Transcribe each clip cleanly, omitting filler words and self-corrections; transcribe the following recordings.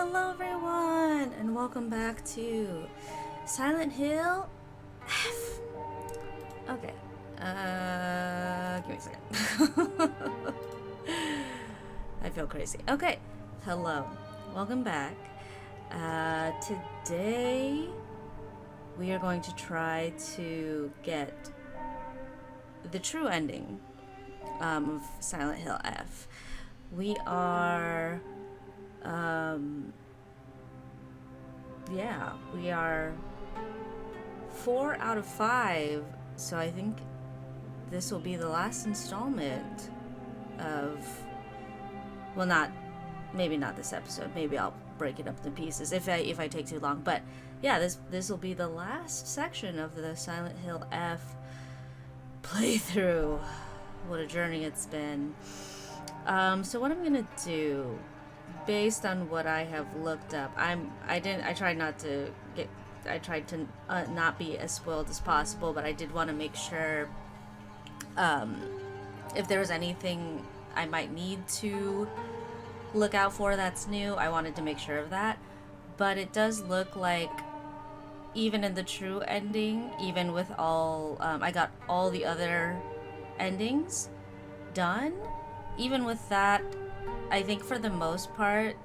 Hello everyone, and welcome back to Silent Hill F. Okay, give me a second. I feel crazy. Okay, hello, welcome back. Today we are going to try to get the true ending of Silent Hill F. We are we are 4 out of 5, so I think this will be the last installment of, well, maybe not this episode, maybe I'll break it up into pieces if I take too long, but yeah, this will be the last section of the Silent Hill F playthrough. What a journey it's been. So what I'm gonna do, based on what I have looked up, I tried to not be as spoiled as possible, but I did want to make sure if there was anything I might need to look out for that's new, I wanted to make sure of that. But it does look like even in the true ending, even with all I got all the other endings done, even with that, I think for the most part,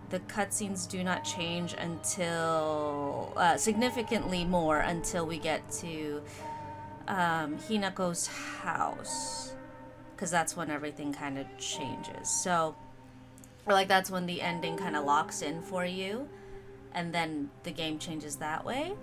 the cutscenes do not change until significantly more until we get to Hinako's house, because that's when everything kind of changes. So, or like that's when the ending kind of locks in for you, and then the game changes that way.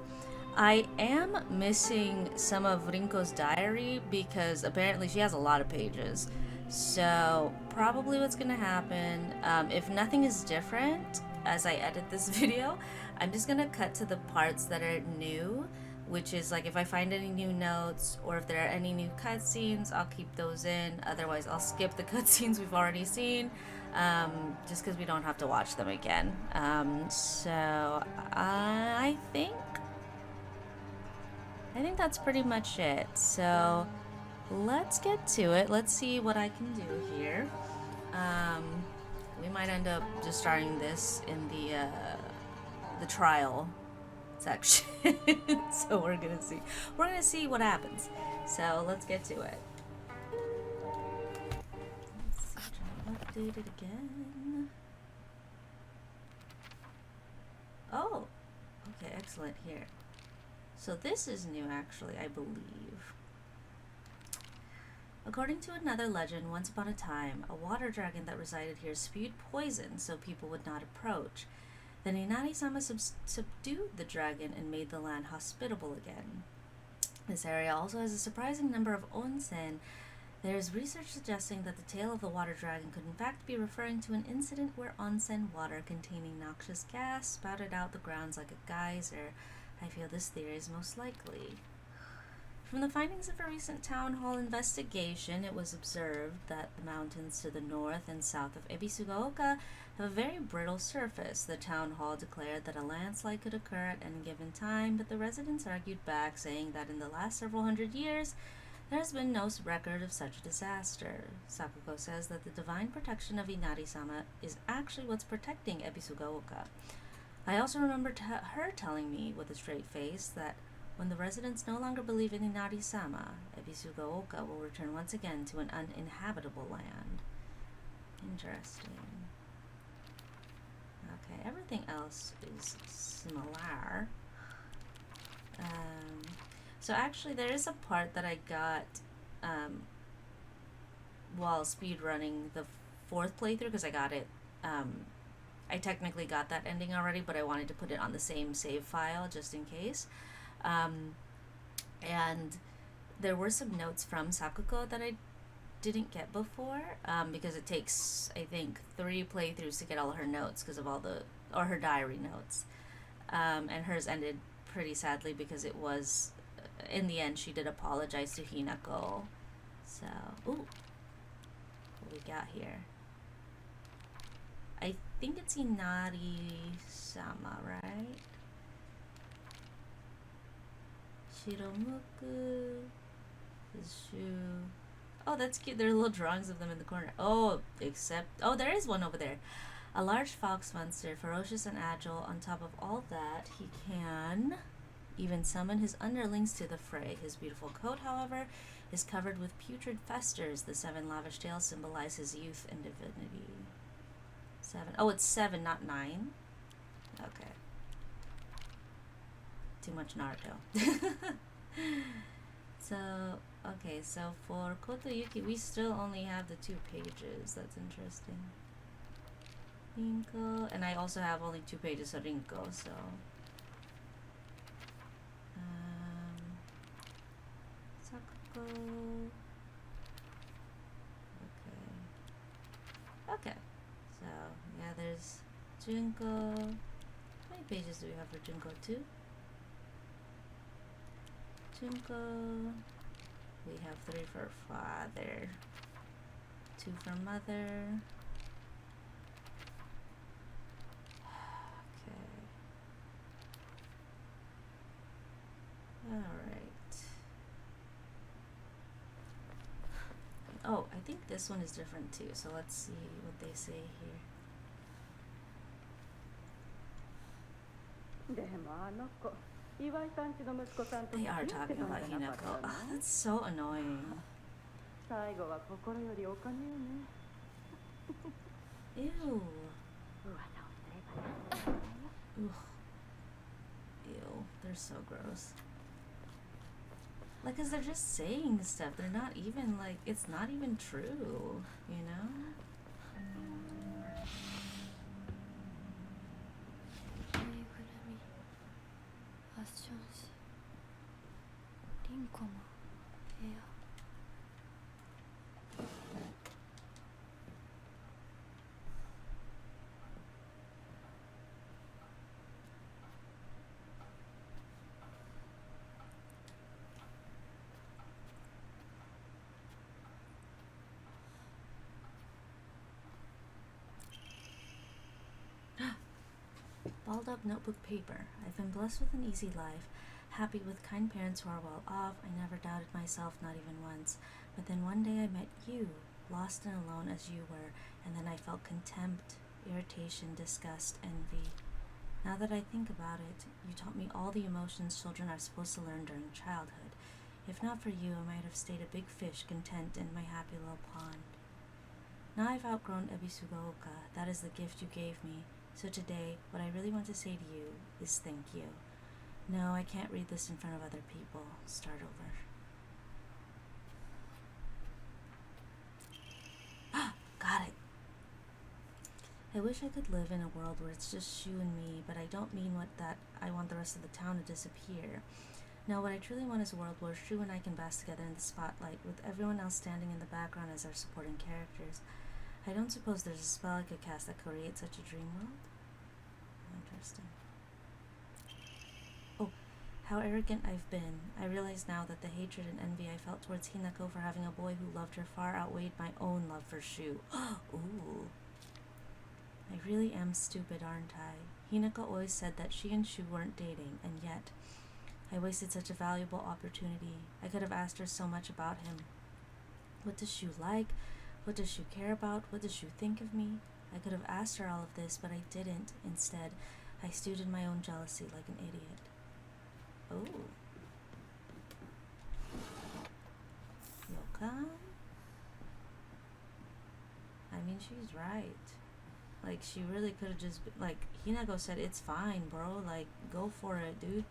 I am missing some of Rinko's diary because apparently she has a lot of pages. So probably what's gonna happen, if nothing is different as I edit this video, I'm just gonna cut to the parts that are new, which is like if I find any new notes or if there are any new cutscenes, I'll keep those in. Otherwise, I'll skip the cutscenes we've already seen, just because we don't have to watch them again. So I think that's pretty much it. So let's get to it. Let's see what I can do here. We might end up just starting this in the trial section. So we're gonna see what happens. So let's get to it. Let's try to update it again. Oh, okay, excellent here. So this is new, actually, I believe. According to another legend, once upon a time, a water dragon that resided here spewed poison so people would not approach. Then Inari-sama subdued the dragon and made the land hospitable again. This area also has a surprising number of onsen. There is research suggesting that the tale of the water dragon could in fact be referring to an incident where onsen water containing noxious gas spouted out the grounds like a geyser. I feel this theory is most likely. From the findings of a recent town hall investigation, it was observed that the mountains to the north and south of Ebisugaoka have a very brittle surface. The town hall declared that a landslide could occur at any given time, but the residents argued back, saying that in the last several hundred years, there has been no record of such a disaster. Sakuko says that the divine protection of Inari-sama is actually what's protecting Ebisugaoka. I also remember her telling me with a straight face that when the residents no longer believe in Inari-sama, Ebisugaoka will return once again to an uninhabitable land. Interesting. Okay, everything else is similar. So actually there is a part that I got while speedrunning the 4th playthrough, because I got it, I technically got that ending already, but I wanted to put it on the same save file just in case. And there were some notes from Sakuko that I didn't get before, because it takes, I think, 3 playthroughs to get all her notes because of or her diary notes. And hers ended pretty sadly because it was, in the end, she did apologize to Hinako. So, ooh, what we got here? I think it's Inari-sama, right? Shiromuku, Shu. Oh, that's cute. There are little drawings of them in the corner. Oh, there is one over there. A large fox monster, ferocious and agile. On top of all that, he can even summon his underlings to the fray. His beautiful coat, however, is covered with putrid festers. The 7 lavish tails symbolize his youth and divinity. 7. Oh, it's 7, not 9. Okay. Too much Naruto. So, okay, so for Kotoyuki, we still only have the 2 pages. That's interesting. Rinko, and I also have only 2 pages of Rinko, so. Sakuko. Okay. Okay. So, yeah, there's Junko. How many pages do we have for Junko? 2? Junko. We have 3 for father. 2 for mother. Okay. Alright. Oh, I think this one is different too, so let's see what they say here. They are talking about Hinako. Oh, that's so annoying. Ew. Ugh. Ew, they're so gross. Like, 'cause they're just saying stuff. They're not even, like, it's not even true, you know? Balled up notebook paper. I've been blessed with an easy life, happy with kind parents who are well off. I never doubted myself, not even once. But then one day I met you, lost and alone as you were, and then I felt contempt, irritation, disgust, envy. Now that I think about it, you taught me all the emotions children are supposed to learn during childhood. If not for you, I might have stayed a big fish, content in my happy little pond. Now I've outgrown Ebisugaoka. That is the gift you gave me. So today, what I really want to say to you is thank you. No, I can't read this in front of other people. Start over. Got it. I wish I could live in a world where it's just Shu and me, but I don't mean that I want the rest of the town to disappear. No, what I truly want is a world where Shu and I can bask together in the spotlight, with everyone else standing in the background as our supporting characters. I don't suppose there's a spell I could cast that could create such a dream world? Interesting. Oh, how arrogant I've been. I realize now that the hatred and envy I felt towards Hinako for having a boy who loved her far outweighed my own love for Shu. Ooh. I really am stupid, aren't I? Hinako always said that she and Shu weren't dating, and yet I wasted such a valuable opportunity. I could have asked her so much about him. What does Shu like? What does Shu care about? What does Shu think of me? I could have asked her all of this, but I didn't. Instead, I stewed in my own jealousy like an idiot. Oh. Yoka? I mean, she's right. Like, she really could have just been, like, Hinako said, it's fine, bro. Like, go for it, dude.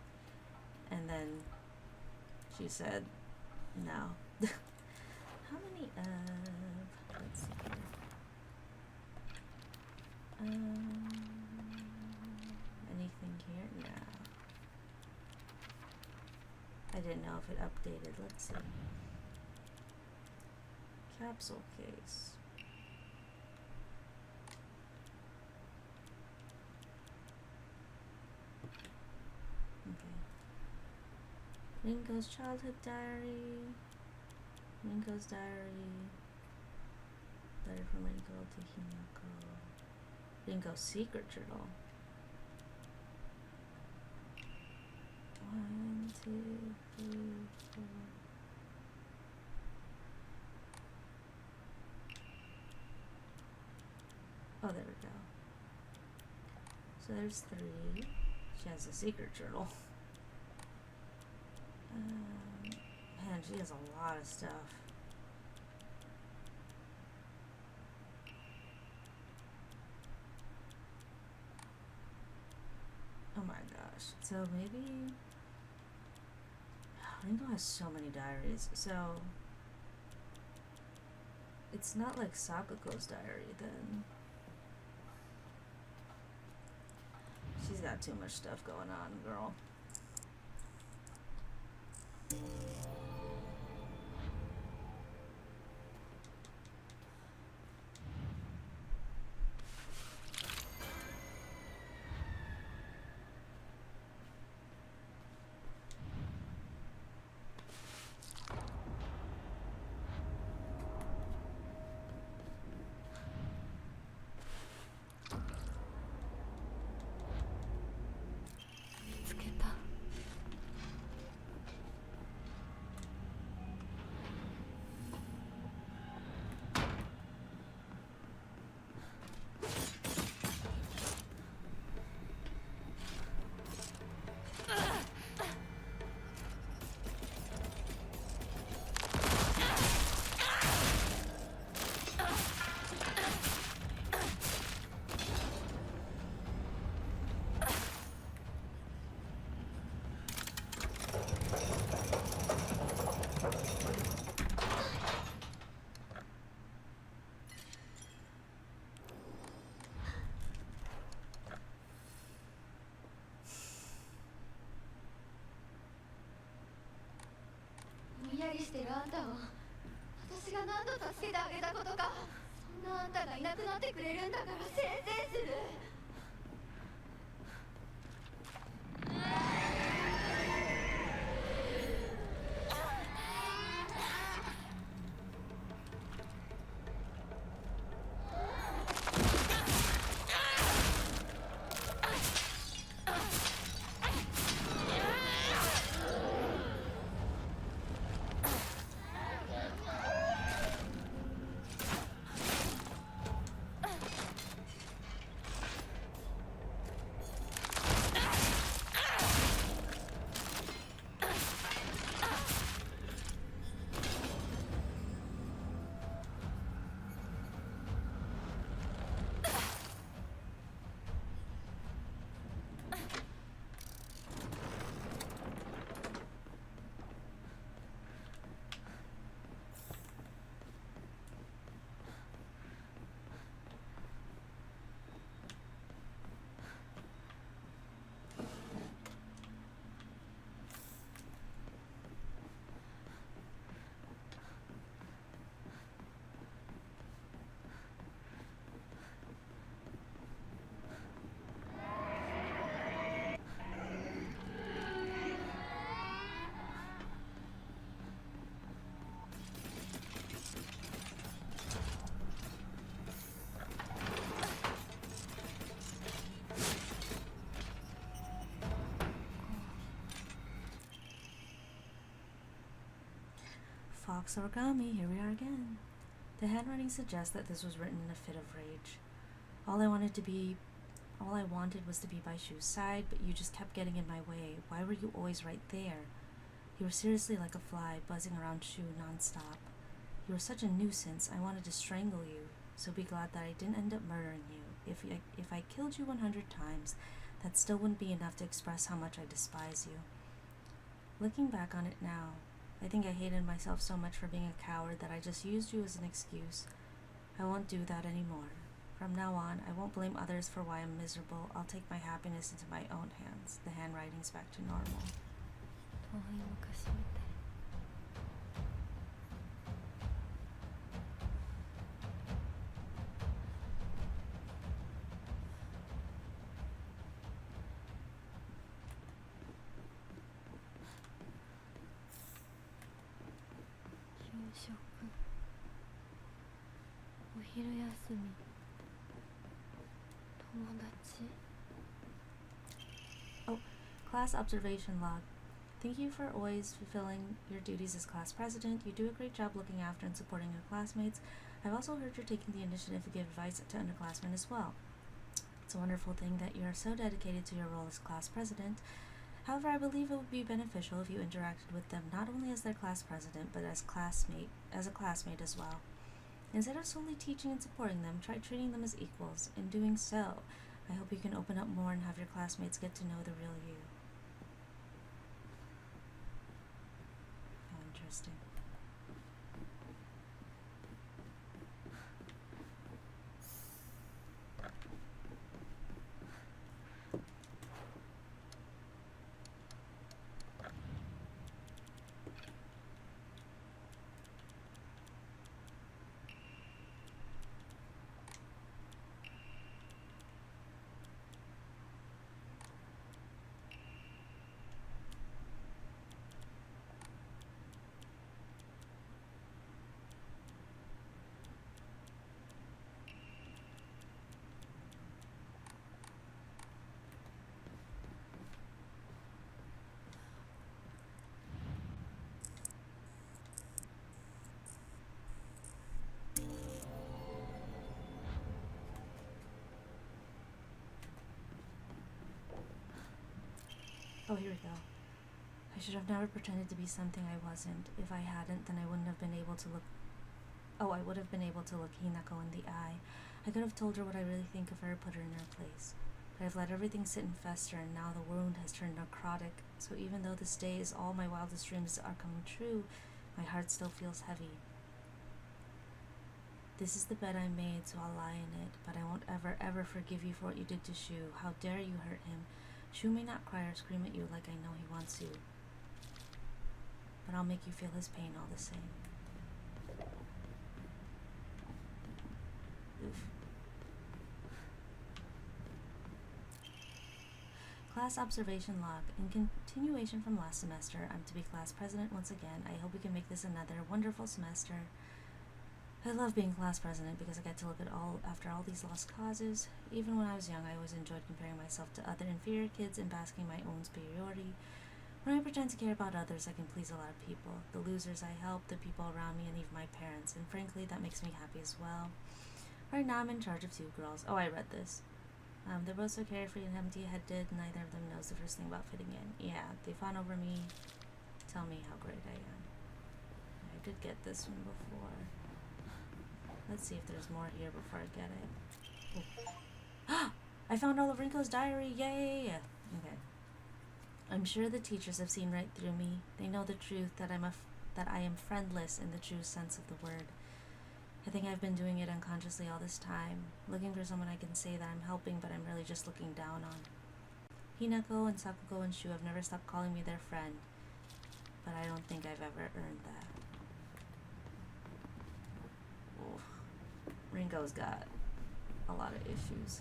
And then she said, no. How many let's see here. Anything here? No. I didn't know if it updated. Let's see. Capsule case. Okay. Rinko's childhood diary. Rinko's diary. Letter from Rinko to Hinako. Rinko's secret journal. 1, 2, 3, 4. Oh, there we go. So there's 3. She has a secret journal. Man, she has a lot of stuff. Oh my gosh. So maybe Ringo has so many diaries. So it's not like Sakuko's diary then. She's got too much stuff going on, girl. Fox origami, here we are again. The handwriting suggests that this was written in a fit of rage. All I wanted was to be by Shu's side, but you just kept getting in my way. Why were you always right there? You were seriously like a fly, buzzing around Shu nonstop. You were such a nuisance, I wanted to strangle you, so be glad that I didn't end up murdering you. If I killed you 100 times, that still wouldn't be enough to express how much I despise you. Looking back on it now, I think I hated myself so much for being a coward that I just used you as an excuse. I won't do that anymore. From now on, I won't blame others for why I'm miserable. I'll take my happiness into my own hands. The handwriting's back to normal. Oh, class observation log. Thank you for always fulfilling your duties as class president. You do a great job looking after and supporting your classmates. I've also heard you're taking the initiative to give advice to underclassmen as well. It's a wonderful thing that you are so dedicated to your role as class president. However, I believe it would be beneficial if you interacted with them not only as their class president, but as a classmate as well. Instead of solely teaching and supporting them, try treating them as equals. In doing so, I hope you can open up more and have your classmates get to know the real you. How interesting. Oh, here we go. I should have never pretended to be something I wasn't. If I hadn't, then I wouldn't have been able to look... Oh, I would have been able to look Hinako in the eye. I could have told her what I really think of her, put her in her place. But I've let everything sit and fester, and now the wound has turned necrotic. So even though this day is all my wildest dreams are coming true, my heart still feels heavy. This is the bed I made, so I'll lie in it, but I won't ever forgive you for what you did to Shu. How dare you hurt him? Shu may not cry or scream at you like I know he wants to, but I'll make you feel his pain all the same. Oof. Class observation log. In continuation from last semester, I'm to be class president once again. I hope we can make this another wonderful semester. I love being class president because I get to look at after all these lost causes. Even when I was young, I always enjoyed comparing myself to other inferior kids and basking my own superiority. When I pretend to care about others, I can please a lot of people. The losers I help, the people around me, and even my parents. And frankly, that makes me happy as well. Right now, I'm in charge of 2 girls. Oh, I read this. They're both so carefree and empty-headed. Neither of them knows the first thing about fitting in. Yeah, they fawn over me. Tell me how great I am. I did get this one before. Let's see if there's more here before I get it. Oh. I found all of Rinko's diary! Yay! Okay. I'm sure the teachers have seen right through me. They know the truth that I am friendless in the true sense of the word. I think I've been doing it unconsciously all this time, looking for someone I can say that I'm helping, but I'm really just looking down on. Hinako and Sakugo and Shu have never stopped calling me their friend, but I don't think I've ever earned that. Oof. Ringo's got a lot of issues.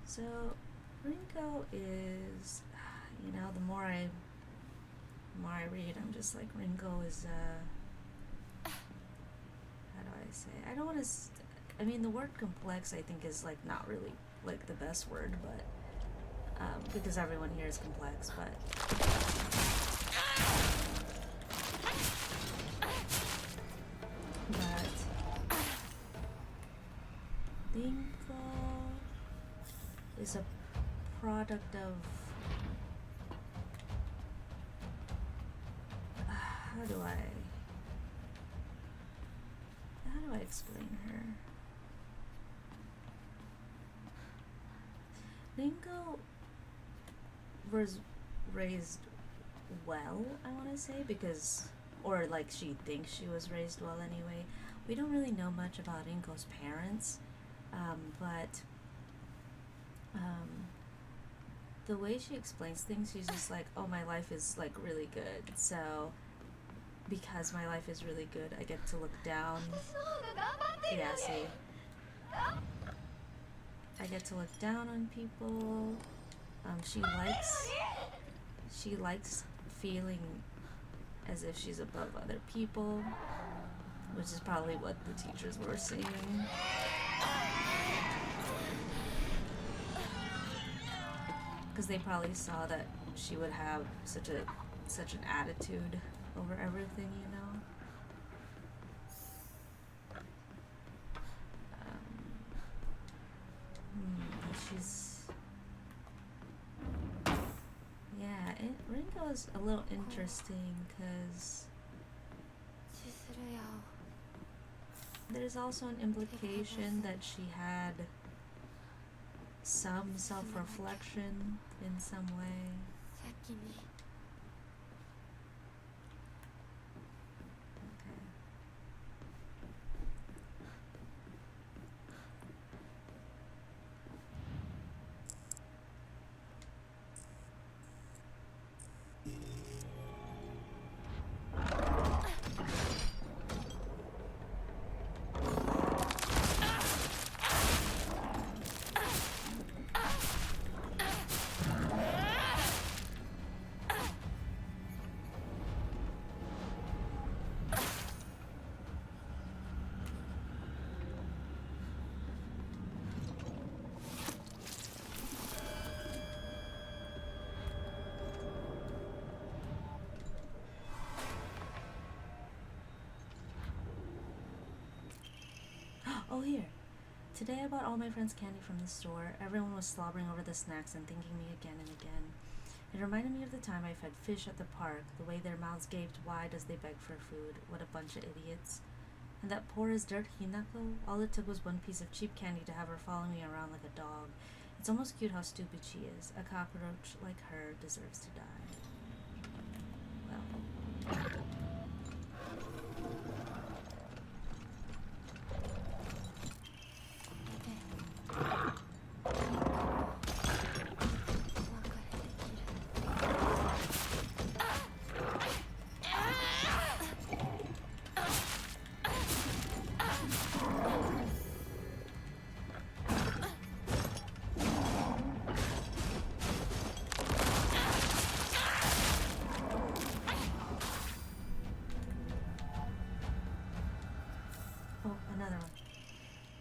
So, Rinko is, the more I read, I'm just like, Rinko is, how do I say? I don't want to, the word complex, I think, is, like, not really, like, the best word, but, because everyone here is complex, but, Rinko is a product of, how do I explain her? Rinko was raised well, I want to say, or like she thinks she was raised well anyway. We don't really know much about Rinko's parents, but the way she explains things, she's just like, oh, my life is like really good, so because my life is really good, I get to look down. Yeah, see, I get to look down on people. She likes feeling as if she's above other people, which is probably what the teachers were saying. Because they probably saw that she would have such an attitude over everything, you know. She's, yeah. Ringo is a little interesting because there's also an implication that she had some self-reflection in some way. Oh, here. Today I bought all my friends candy from the store. Everyone was slobbering over the snacks and thanking me again and again. It reminded me of the time I fed fish at the park, the way their mouths gaped wide as they begged for food. What a bunch of idiots. And that poor as dirt Hinako, all it took was one piece of cheap candy to have her follow me around like a dog. It's almost cute how stupid she is. A cockroach like her deserves to die. Well.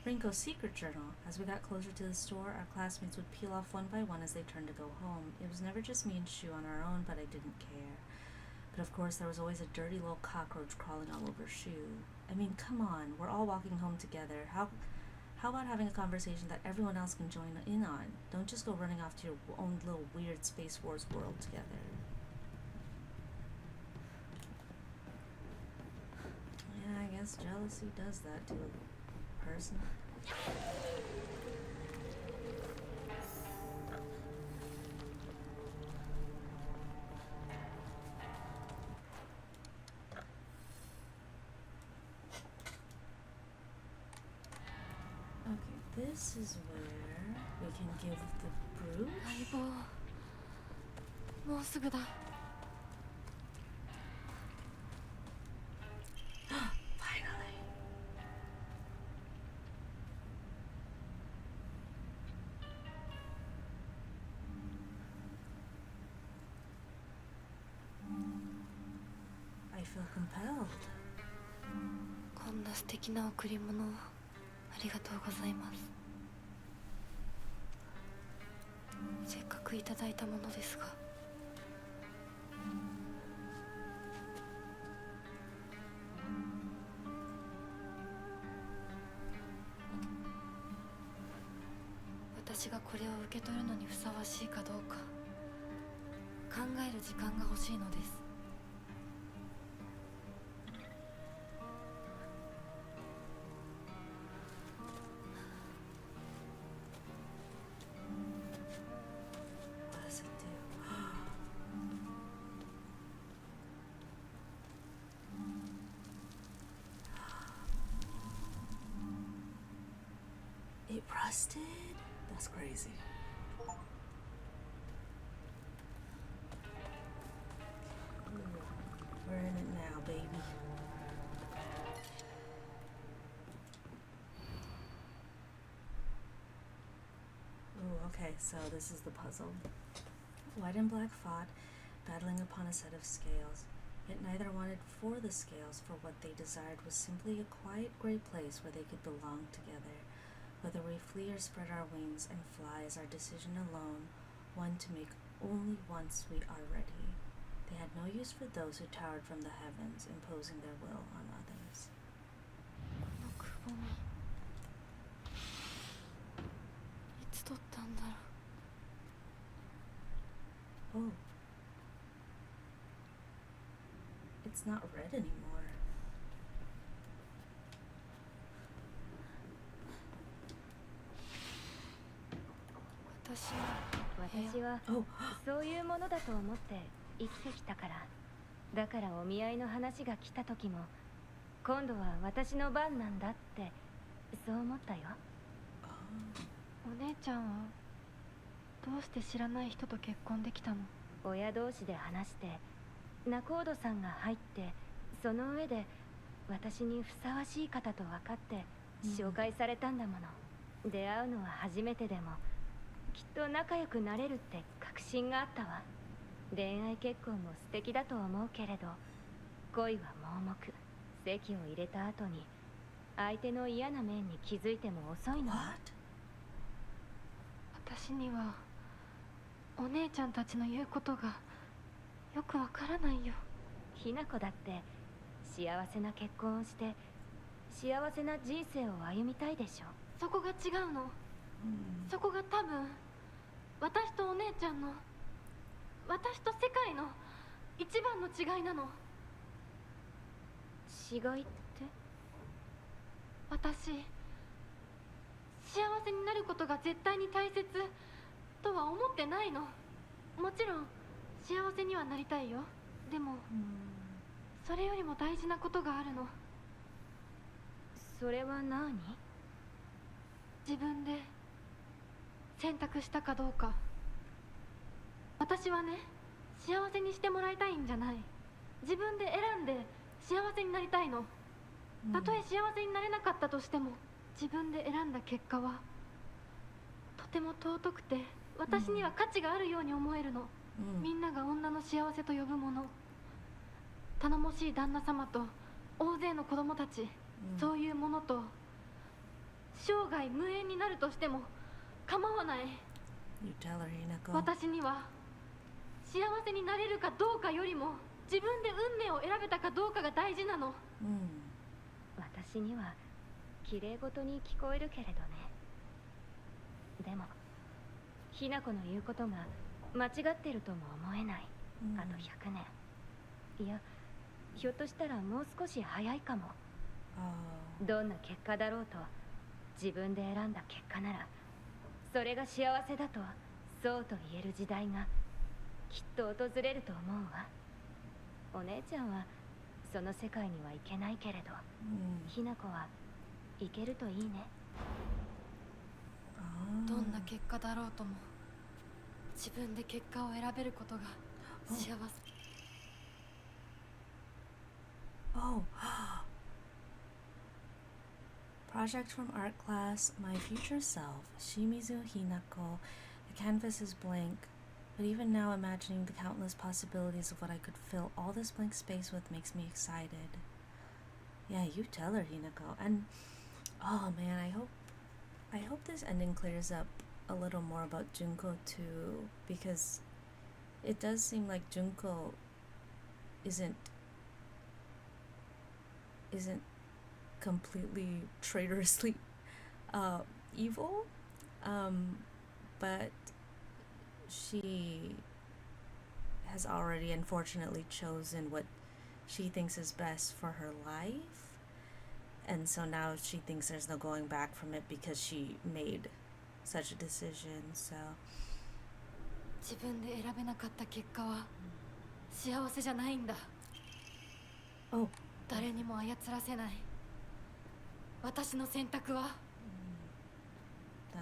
Rinko's secret journal. As we got closer to the store, our classmates would peel off one by one as they turned to go home. It was never just me and Shu on our own, but I didn't care. But of course, there was always a dirty little cockroach crawling all over Shu. I mean, come on, we're all walking home together. How about having a conversation that everyone else can join in on? Don't just go running off to your own little weird Space Wars world together. Yeah, I guess jealousy does that to a person. Okay, this is where we can give the brooch. 相棒もうすぐだ Finally. I feel compelled. こんな素敵な贈り物をありがとうございます。せっかくいただいたものですが。私がこれを受け取るのにふさわしいかどうか考える時間が欲しいのです。What does it do? busted? That's crazy. We're in it now, baby. Ooh, okay, so this is the puzzle. White and black fought, battling upon a set of scales. Yet neither wanted for the scales, for what they desired was simply a quiet gray place where they could belong together. Whether we flee or spread our wings and fly is our decision alone, one to make only once we are ready. They had no use for those who towered from the heavens, imposing their will on others. このくぼみいつ取ったんだろう。 Oh. It's not red anymore. 私は Oh. そういうものだと思って生きてきたから。だからお見合いの話が来た時も、今度は私の番なんだってそう思ったよ。お姉ちゃんはどうして知らない人と結婚できたの？親同士で話して仲人さんが入って、その上で私にふさわしい方と分かって紹介されたんだもの。出会うのは初めてでもきっと仲良くなれるって確信があったわ。恋愛結婚も素敵だと思うけれど、恋は盲目。籍を入れた後に相手の嫌な面に気づいても遅いの。私にはお姉ちゃんたちの言うことがよくわからないよ。ひなこだって幸せな結婚をして幸せな人生を歩みたいでしょ。そこが違うの。そこが多分私とお姉ちゃんの、私と世界の一番の違いなの。違いって？私、幸せになることが絶対に大切とは思ってないの。もちろん幸せにはなりたいよ。でも、それよりも大事なことがあるの。それは何？自分で選択したかどうか。私はね、幸せにしてもらいたいんじゃない。自分で選んで幸せになりたいの。たとえ幸せになれなかったとしても、自分で選んだ結果はとても尊くて、私には価値があるように思えるの。みんなが女の幸せと呼ぶもの、頼もしい旦那様と大勢の子供たち、そういうものと生涯無縁になるとしても構わない。私には幸せになれるかどうかよりも自分で運命を選べたかどうかが大事なの。私には綺麗事に聞こえるけれどね。でもひな子の言うことが間違ってるとも思えない。あと100年、いやひょっとしたらもう少し早いかも。どんな結果だろうと自分で選んだ結果ならそれが幸せだとそうと言える時代がきっと訪れると思うわ。お姉ちゃんはその世界には行けないけれど、ひな子は行けるといいね。どんな結果だろうとも自分で結果を選べることが幸せ。Oh. Project from art class, my future self, Shimizu Hinako. The canvas is blank, but even now imagining the countless possibilities of what I could fill all this blank space with makes me excited. Yeah, you tell her, Hinako. And oh man, I hope this ending clears up a little more about Junko too, because it does seem like Junko isn't completely traitorously evil, but she has already unfortunately chosen what she thinks is best for her life, and so now she thinks there's no going back from it because she made such a decision. So 自分で選べなかった結果は幸せじゃないんだ。oh 誰にも操らせない私の選択は。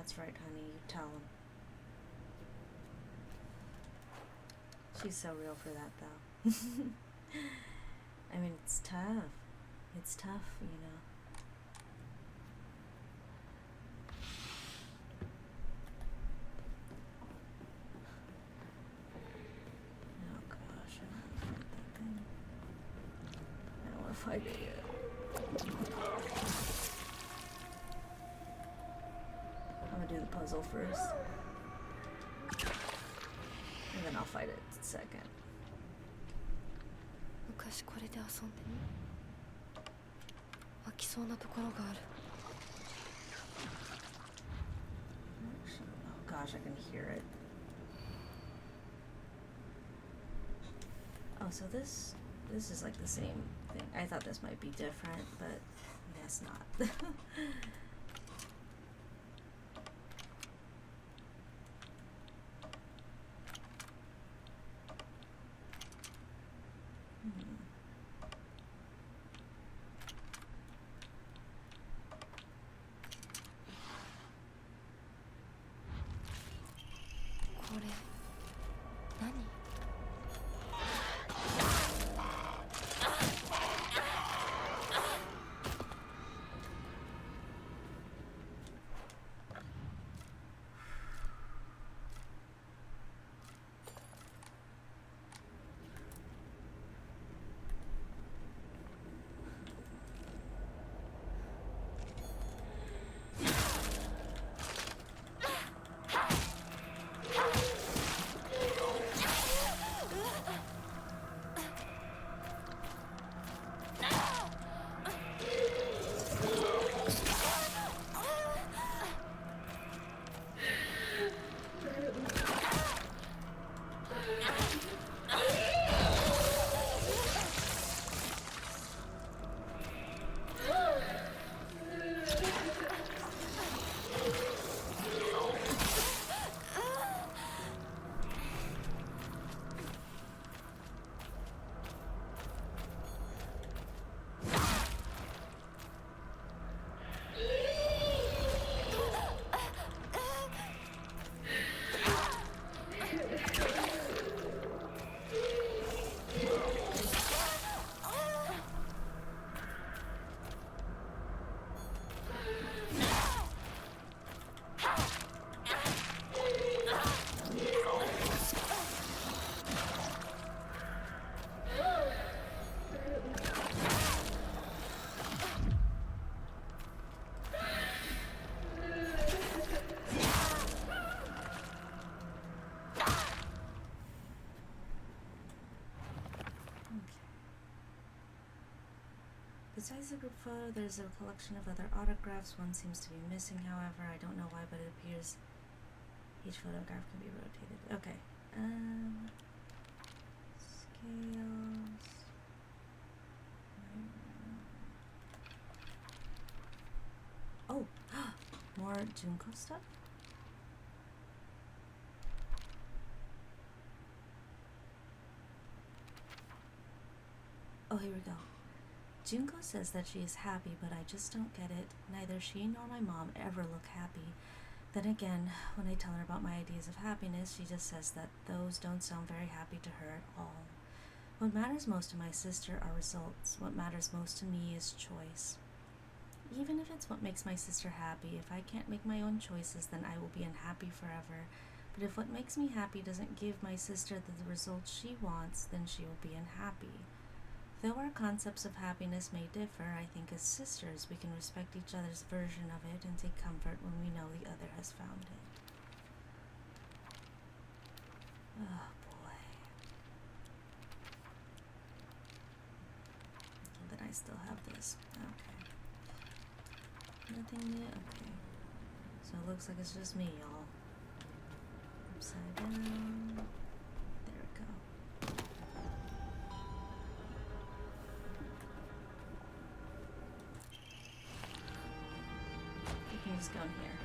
That's right, honey. You tell him. She's so real for that, though. I mean, it's tough. It's tough, you know. Oh gosh, I don't want to fight that thing. I don't want to fight it yet. I'm gonna do the puzzle first. And then I'll fight it second. 昔これで遊んで飽きそうなところがある Oh gosh, I can hear it. Oh, so this is like the same thing. I thought this might be different, but I guess not. Besides the group photo, there's a collection of other autographs. One seems to be missing, however. I don't know why, but it appears each photograph can be rotated. Okay. Scales. Oh, more Junko stuff? Oh, here we go. Junko says that she is happy, but I just don't get it. Neither she nor my mom ever look happy. Then again, when I tell her about my ideas of happiness, she just says that those don't sound very happy to her at all. What matters most to my sister are results. What matters most to me is choice. Even if it's what makes my sister happy, if I can't make my own choices, then I will be unhappy forever. But if what makes me happy doesn't give my sister the results she wants, then she will be unhappy. Though our concepts of happiness may differ, I think as sisters we can respect each other's version of it and take comfort when we know the other has found it. Oh boy. But I still have this. Okay. Nothing new? Okay. So it looks like it's just me, y'all. Upside down. There we go. You can just go in here.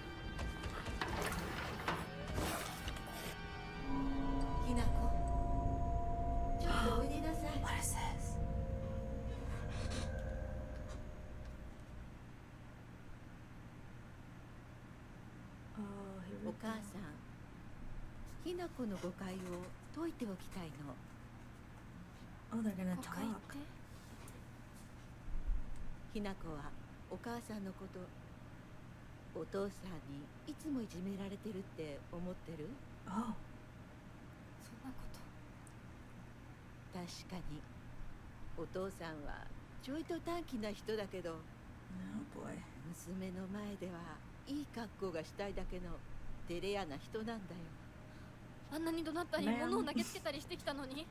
Hinako. ちょっとおいでなさい。 What is this? 母さん、ひなこの誤解を解いておきたいの。 Oh, they're gonna 誤解っ talk. てひなこはお母さんのこと、お父さんにいつもいじめられてるって思ってる？ Oh, そんなこと確かにお父さんはちょいと短気な人だけど、 oh boy. 娘の前ではいい格好がしたいだけの照れ屋な人なんだよ。あんなに怒鳴ったりねえ物を投げつけたりしてきたのに。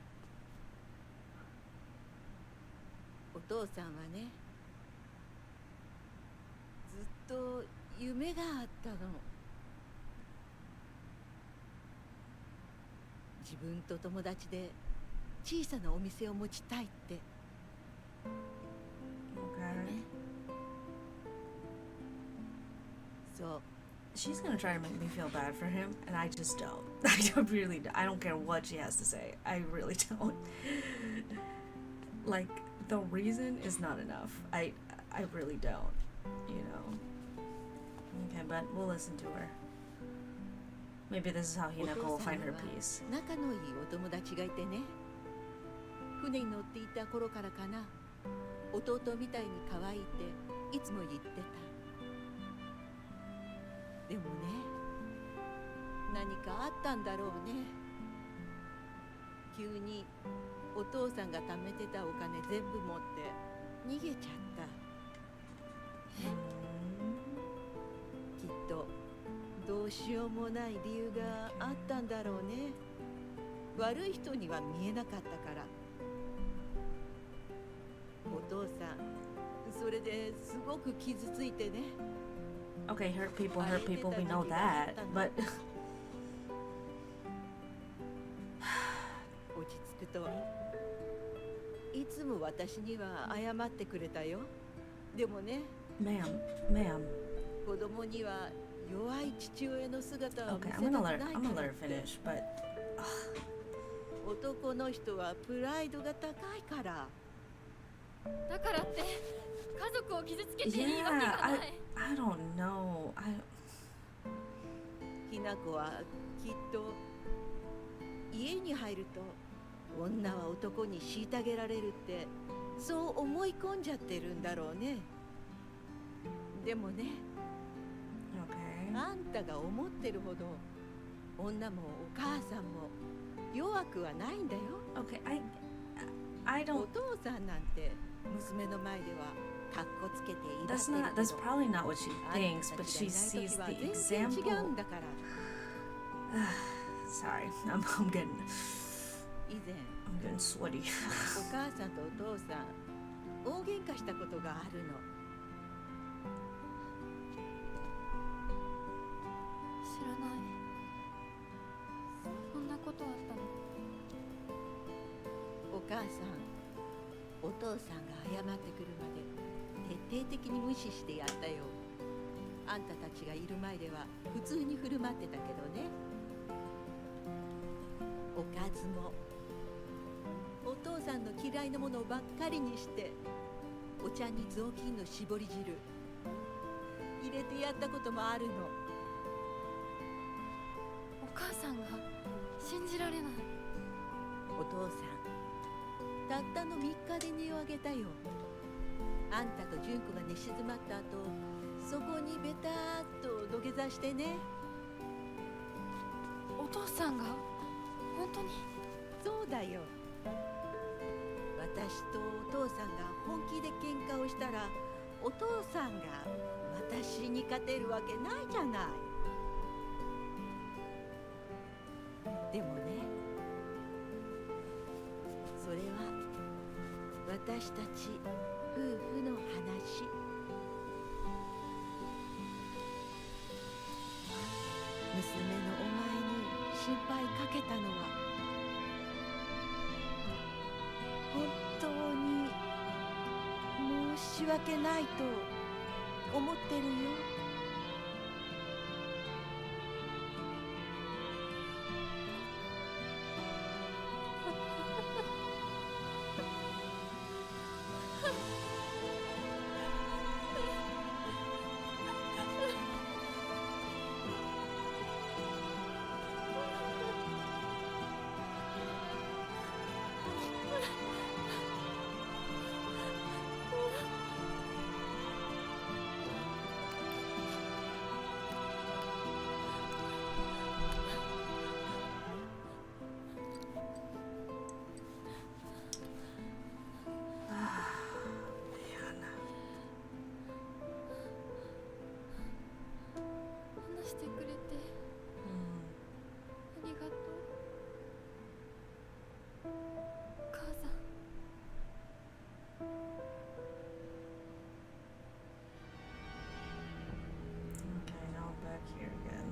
お父さんはね、ずっと夢があったの。自分と友達で小さなお店を持ちたいって。 Okay. そう、 She's gonna try to make me feel bad for him, and I just don't. I don't care what she has to say. I really don't. Like, the reason is not enough. I really don't, you know. Okay, but we'll listen to her. Maybe this is how お Hinako 父 will さん find に her は peace. 仲のいいお友達がいてね、船に乗っていた頃からかな、弟みたいに可愛いっていつも言ってた。でもね、何かあったんだろうね。急にお父さんが貯めてたお金全部持って逃げちゃった。きっとどうしようもない理由があったんだろうね。悪い人には見えなかったから。お父さん、それですごく傷ついてね。 Okay, hurt people, we know that, but 落ち着くといつも私には謝ってくれたよ。でもね、 ma'am, 子供には弱い父親の姿を見 okay, せ I'm た gonna く let ない I'm か gonna ら let っ her て。 finish, but 男の人はプライドが高いから。だからって家族を傷つけていいわけ yeah, がない。 I don't know. ひなこはきっと家に入ると女は男に虐げられるってそう思い込んじゃってるんだろうね。でもね、 Okay. あんたが思ってるほど女もお母さんも弱くはないんだよ。 Okay, I お don't. 父さんなんて娘の前ではカッコつけていらっ That's しゃる not. け That's ど、 probably not what she あんた thinks, た but ち she がいない sees 時は the 全然違うん example. だから。 Sorry, I'm getting 以前 I'm getting sweaty. お母さんとお父さん大喧嘩したことがあるの。知らない。そんなことあったの。お母さん、お父さんが謝ってくるまで徹底的に無視してやったよ。あんたたちがいる前では普通に振る舞ってたけどね。おかずもお父さんの嫌いなものばっかりにして、お茶に雑巾の絞り汁入れてやったこともあるの。お母さんが信じられない。お父さん、たったの3日で値を上げたよ。あんたと純子が寝静まった後、そこにベターっと土下座してね。お父さんが本当に。そうだよ。私とお父さんが本気で喧嘩をしたら、お父さんが私に勝てるわけないじゃない。でもね、それは私たち夫婦の話。娘のお前に心配かけたのは本当に申し訳ないと思ってるよ。してくれてありがとう。母さん。Okay, now I'm back here again.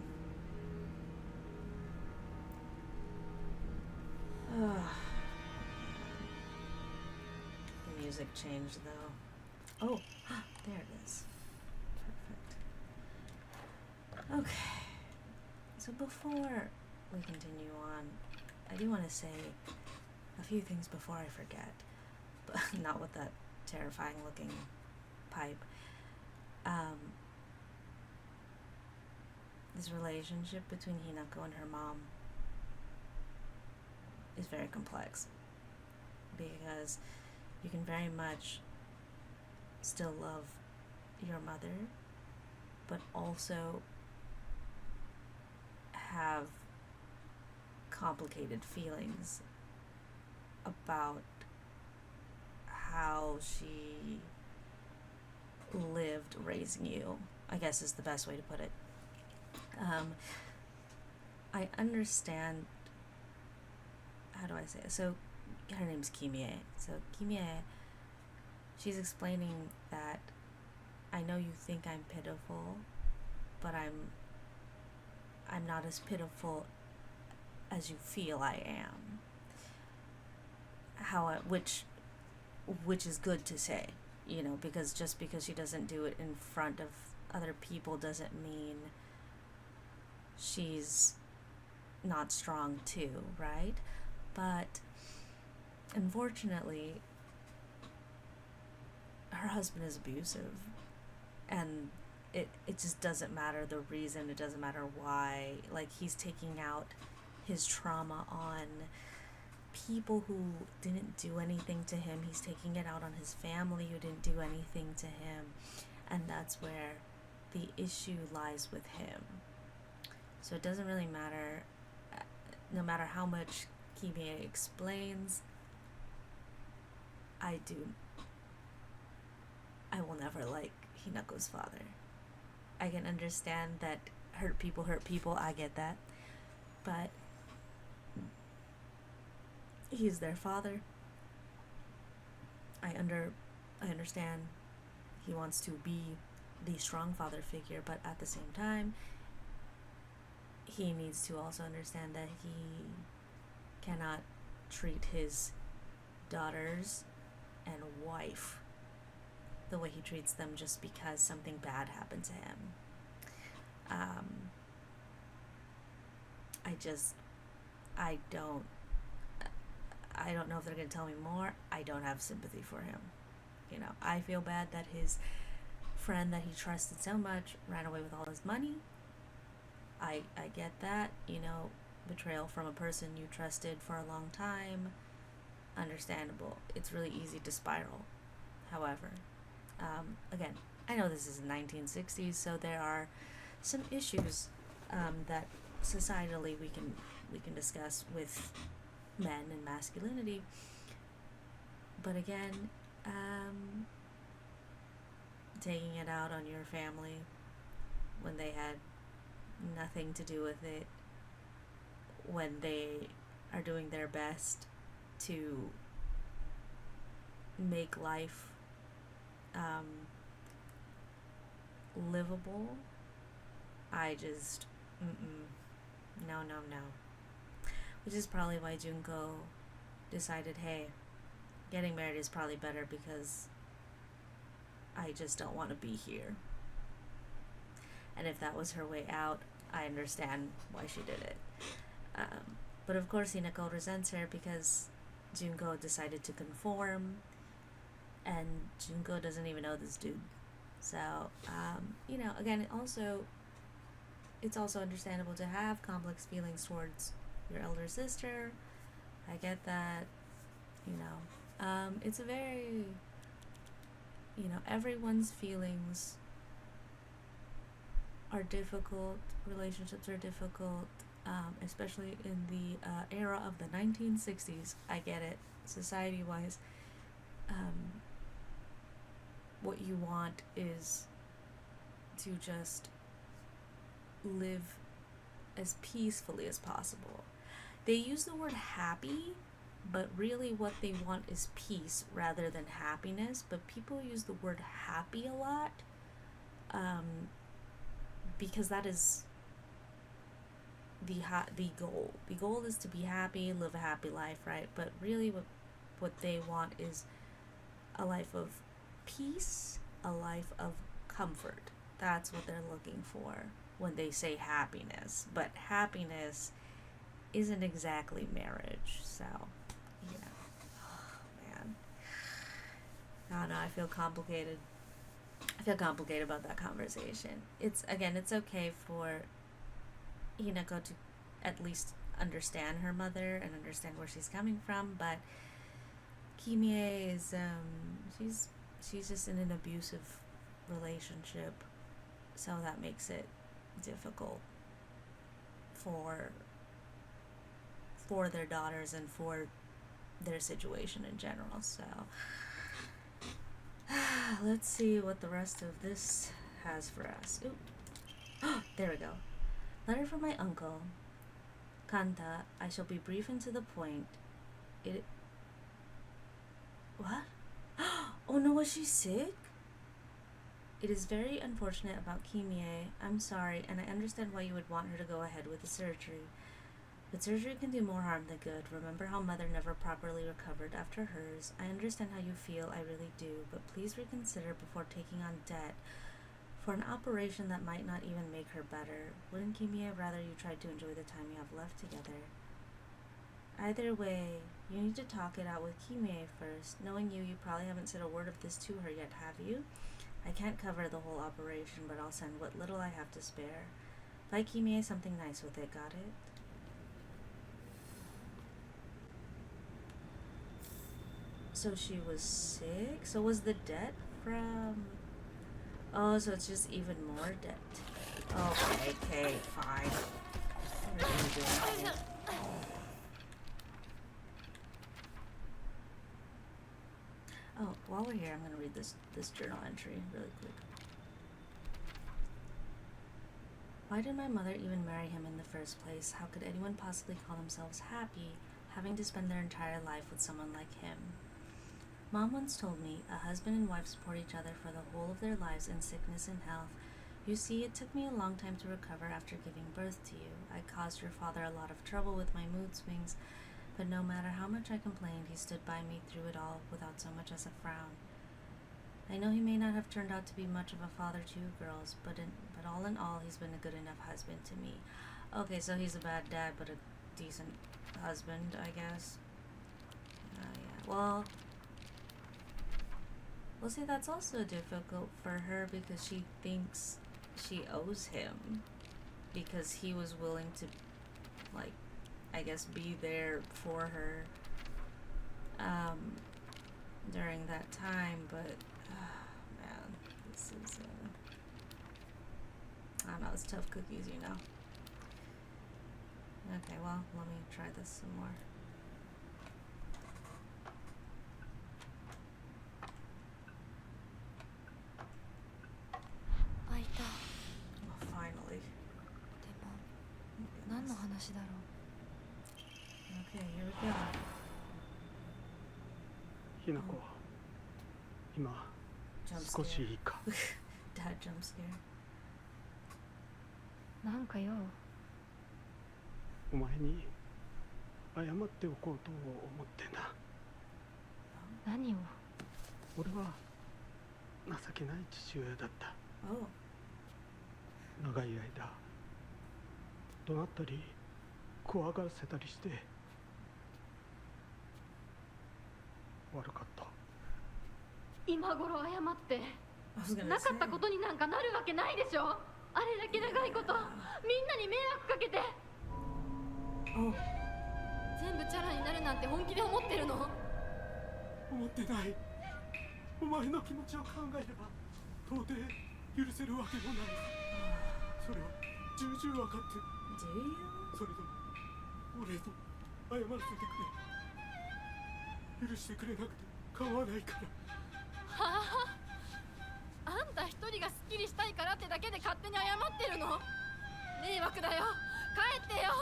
The music changed though. Oh, there it is. Perfect. Okay. So before we continue on, I do want to say a few things before I forget. But not with that terrifying looking pipe. This relationship between Hinako and her mom is very complex, because you can very much still love your mother, but also have complicated feelings about how she lived raising you, I guess is the best way to put it. I understand, how do I say it? So her name's Kimie. So Kimie, she's explaining that I know you think I'm pitiful, but I'm not as pitiful as you feel I am. Which is good to say, you know, because just because she doesn't do it in front of other people doesn't mean she's not strong too, right? But unfortunately, her husband is abusive, and it just doesn't matter the reason, it doesn't matter why. Like, he's taking out his trauma on people who didn't do anything to him. He's taking it out on his family who didn't do anything to him, and that's where the issue lies with him. So it doesn't really matter, no matter how much Kimie explains, I will never like Hinako's father. I can understand that hurt people, I get that, but he's their father. I understand he wants to be the strong father figure, but at the same time, he needs to also understand that he cannot treat his daughters and wife the way he treats them just because something bad happened to him. I don't know if they're going to tell me more. I don't have sympathy for him. You know, I feel bad that his friend that he trusted so much ran away with all his money. I get that, you know, betrayal from a person you trusted for a long time, understandable. It's really easy to spiral. However, again, I know this is the 1960s, so there are some issues that societally we can discuss with men and masculinity. But again, taking it out on your family when they had nothing to do with it, when they are doing their best to make life livable, I just no. Which is probably why Junko decided, hey, getting married is probably better because I just don't want to be here. And if that was her way out, I understand why she did it. But of course, Hinako resents her because Junko decided to conform, and Junko doesn't even know this dude. So, you know, again, it's also understandable to have complex feelings towards your elder sister. I get that, you know. It's a very, you know, everyone's feelings are difficult, relationships are difficult, especially in the era of the 1960s. I get it, society-wise. What you want is to just live as peacefully as possible. They use the word happy, but really what they want is peace rather than happiness. But people use the word happy a lot, because that is the goal. The goal is to be happy, live a happy life, right? But really what they want is a life of peace, a life of comfort. That's what they're looking for when they say happiness. But happiness isn't exactly marriage, so yeah. Oh, man. I don't know, I feel complicated about that conversation. It's okay for Hinako to at least understand her mother and understand where she's coming from, but Kimie is she's just in an abusive relationship, so that makes it difficult for their daughters and for their situation in general. So let's see what the rest of this has for us. Ooh. There we go. Letter from my uncle. Kanta, I shall be brief and to the point. What? Oh no, was she sick? It is very unfortunate about Kimie. I'm sorry, and I understand why you would want her to go ahead with the surgery. But surgery can do more harm than good. Remember how mother never properly recovered after hers. I understand how you feel, I really do, but please reconsider before taking on debt for an operation that might not even make her better. Wouldn't Kimie rather you tried to enjoy the time you have left together? Either way, you need to talk it out with Kimie first. Knowing you probably haven't said a word of this to her yet, have you? I can't cover the whole operation, but I'll send what little I have to spare. Buy Kimie something nice with it, got it? So she was sick? So was the debt from... Oh, so it's just even more debt. Okay, fine. What are you doing here? Oh, while we're here, I'm going to read this journal entry really quick. Why did my mother even marry him in the first place? How could anyone possibly call themselves happy having to spend their entire life with someone like him? Mom once told me a husband and wife support each other for the whole of their lives in sickness and health. You see, it took me a long time to recover after giving birth to you. I caused your father a lot of trouble with my mood swings, but no matter how much I complained, he stood by me through it all without so much as a frown. I know he may not have turned out to be much of a father to you girls, but all in all, he's been a good enough husband to me. Okay, so he's a bad dad, but a decent husband, I guess. Yeah. Well, see, that's also difficult for her because she thinks she owes him because he was willing to, like, I guess, be there for her during that time, but man, this is I don't know, it's tough cookies, you know. Okay, well, let me try this some more. Well, finally. Okay, here we go. ひなこ、今 Jump 少しいいか。 Dad jump scare. なんかよ、お前に謝っておこうと思ってな。何を？俺は情けない父親だった。 Oh. 長い間怒鳴ったり怖がらせたりして悪かった。今頃謝って I was gonna なかった say. ことになんかなるわけないでしょ。あれだけ長いことみんなに迷惑かけて Oh. 全部チャラになるなんて本気で思ってるの？思ってない。お前の気持ちを考えれば到底許せるわけもない。それは重々分かってる。 Do you? それでも俺に謝らせてくれ。許してくれなくて構わないから。はあ、あんた一人がスッキリしたいからってだけで勝手に謝ってるの？ね迷惑だよ。帰ってよ。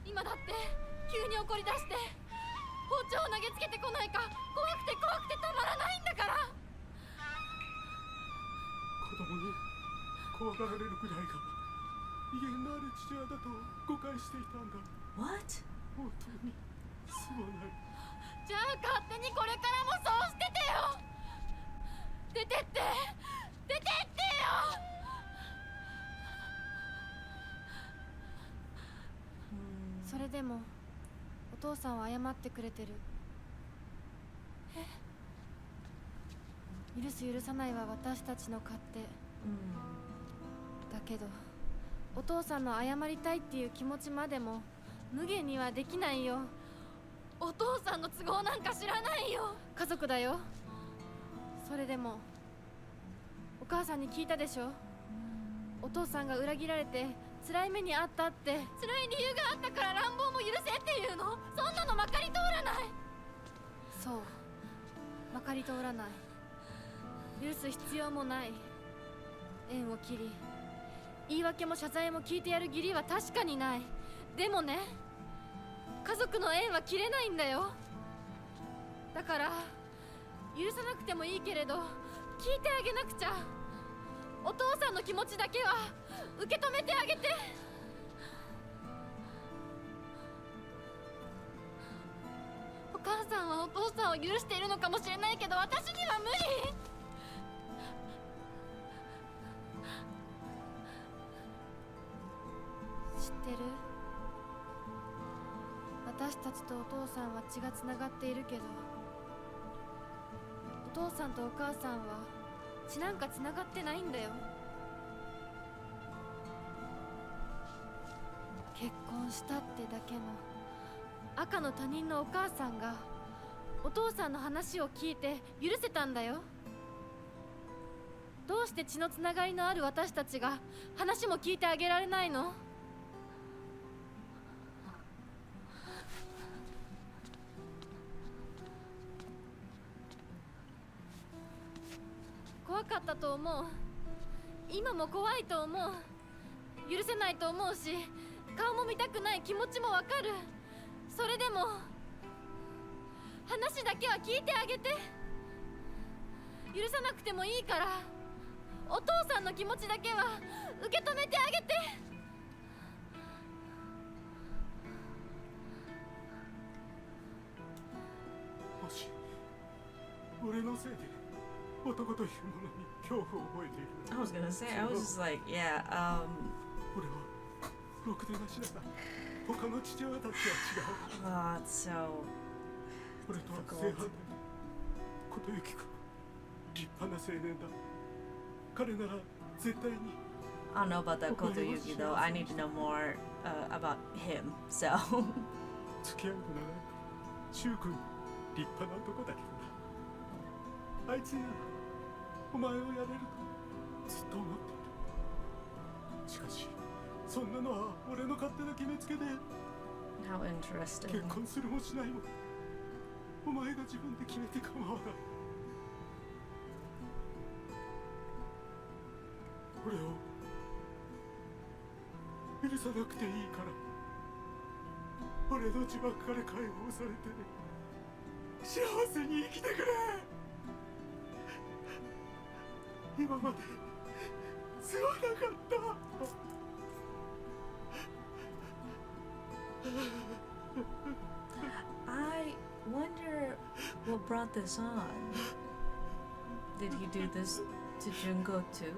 今だって急に怒り出して包丁を投げつけてこないか怖くて怖くてたまらないんだから。子供に怖がられるぐらいが威厳のある父親だと誤解していたんだ。 What? 本当にすまない。じゃあ勝手にこれからもそうしててよ。出てって出てってよ。それでもお父さんは謝ってくれてる。許す許さないは私たちの勝手。だけどお父さんの謝りたいっていう気持ちまでも無限にはできないよ。お父さんの都合なんか知らないよ。家族だよ。それでもお母さんに聞いたでしょ。お父さんが裏切られて辛い目にあったって。辛い理由があったから乱暴も許せっていうの。そんなのまかり通らない。そう、まかり通らない。許す必要もない。縁を切り言い訳も謝罪も聞いてやる義理は確かにない。でもね、家族の縁は切れないんだよ。だから許さなくてもいいけれど聞いてあげなくちゃ。お父さんの気持ちだけは受け止めてあげて。お母さんはお父さんを許しているのかもしれないけど私には無理。知ってる？私たちとお父さんは血がつながっているけどお父さんとお母さんは血なんかつながってないんだよ。結婚したってだけの赤の他人のお母さんがお父さんの話を聞いて許せたんだよ。どうして血のつながりのある私たちが話も聞いてあげられないの？怖かったと思う。今も怖いと思う。許せないと思うし顔も見たくない気持ちもわかる。それでも話だけは聞いてあげて。許さなくてもいいからお父さんの気持ちだけは受け止めてあげて。もし俺のせいで男というものに恐怖を覚えている。 I was gonna say, I was just like, yeah, 俺はろくでなしだが他の父親たちは違う。it's so 俺とは正反対で琴雪君立派な青年だ。彼なら絶対に。 I don't know about that Kotoyuki though. I need to know more about him. So 付き合うなら柊君立派な男だけどな。あいつにはお前をやれるとずっと思っている。しかしそんなのは俺の勝手な決めつけで。 how interesting. 結婚するもしないもお前が自分で決めて構わない。俺を許さなくていいから俺の呪縛から解放されて幸せに生きてくれ。今まですまなかった。I wonder what brought this on. Did he do this to Junko too?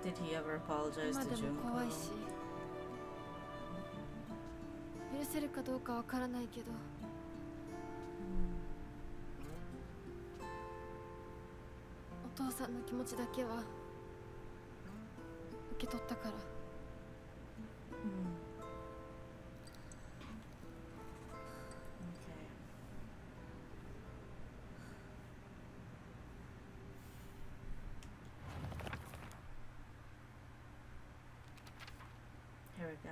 Did he ever apologize 今 to でも Junko? 怖いし許せるかどうかわからないけどお父さんの気持ちだけは受け取ったから。Okay. Here we go.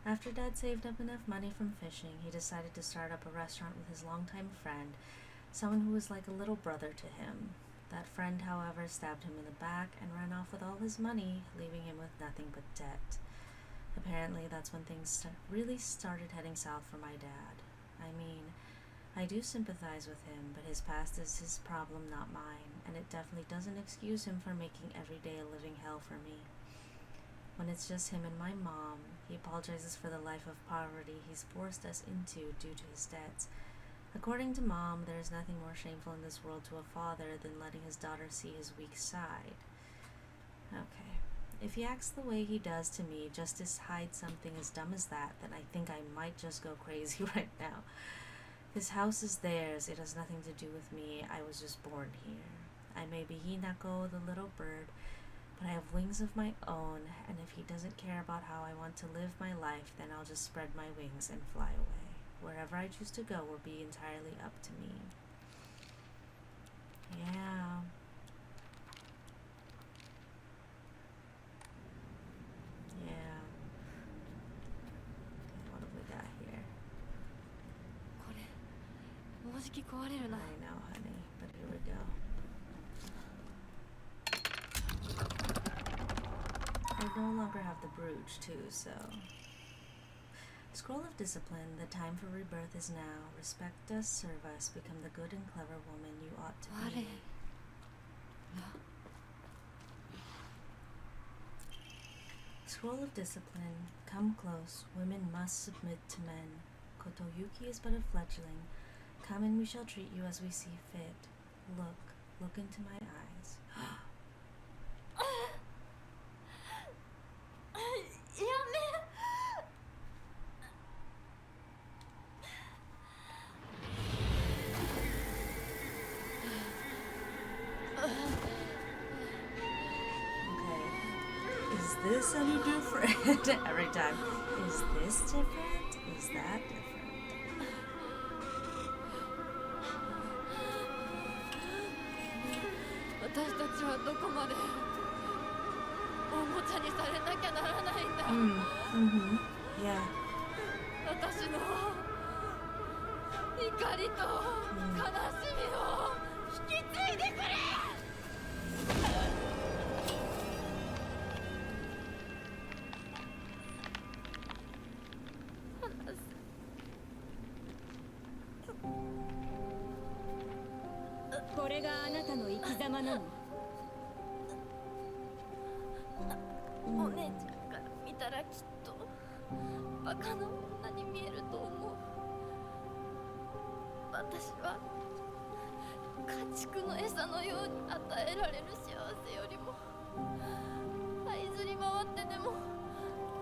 After Dad saved up enough money from fishing, he decided to start up a restaurant with his longtime friend, someone who was like a little brother to him. That friend, however, stabbed him in the back and ran off with all his money, leaving him with nothing but debt. Apparently, that's when things really started heading south for my dad. I mean, I do sympathize with him, but his past is his problem, not mine, and it definitely doesn't excuse him for making every day a living hell for me. When it's just him and my mom, he apologizes for the life of poverty he's forced us into due to his debts. According to Mom, there is nothing more shameful in this world to a father than letting his daughter see his weak side. Okay. If he acts the way he does to me just to hide something as dumb as that, then I think I might just go crazy right now. This house is theirs. It has nothing to do with me. I was just born here. I may be Hinako, the little bird, but I have wings of my own, and if he doesn't care about how I want to live my life, then I'll just spread my wings and fly away. Wherever I choose to go will be entirely up to me. Yeah. Yeah. Okay, what have we got here? これもうじき壊れるな。 I know, honey, but here we go. I no longer have the brooch, too, so... Scroll of Discipline, the time for rebirth is now. Respect us, serve us, become the good and clever woman you ought to be. Scroll of Discipline, come close, women must submit to men. Kotoyuki is but a fledgling. Come and we shall treat you as we see fit. Look into my eyes. やめ。 Is this any different? Every time. Is this different? Is that different? 私たちはどこまでおもちゃにされなきゃならないんだ。Yeah. 私の怒りと悲しみを引き継いでくれ。 これがあなたの生き様なの。お姉ちゃんから見たらきっとバカな女に見えると思う。私は家畜の餌のように与えられる幸せよりも這いずり回ってでも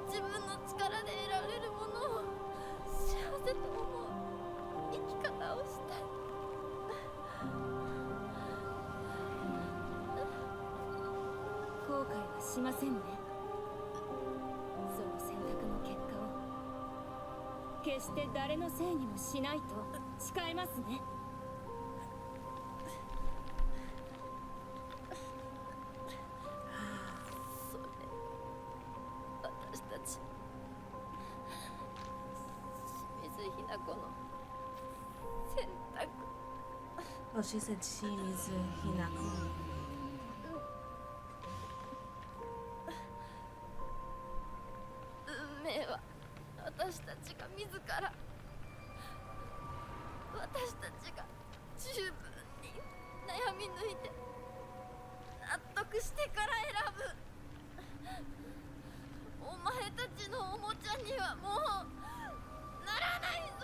自分の力で得られるものを幸せと思う生き方をしたい。 後悔はしませんね。その選択の結果を決して誰のせいにもしないと誓いますね。それ私たち清水ひな子の選択。 Oh, she said Shimizu Hinako. 運命は私たちが自ら私たちが十分に悩み抜いて納得してから選ぶ。お前たちのおもちゃにはもうならないぞ。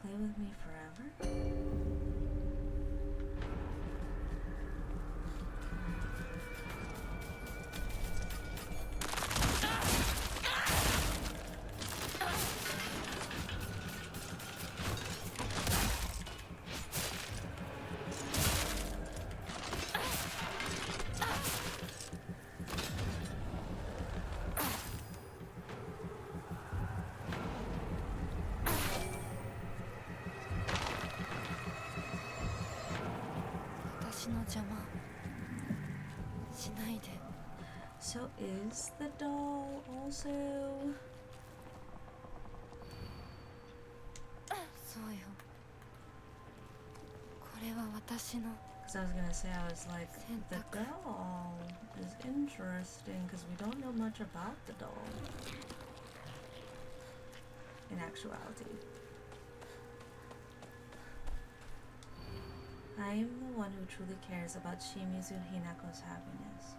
Play with me forever? So is the doll also? そうよ。これは私の Because I was gonna say, I was like, the doll is interesting because we don't know much about the doll in actuality. I am the one who truly cares about Shimizu Hinako's happiness.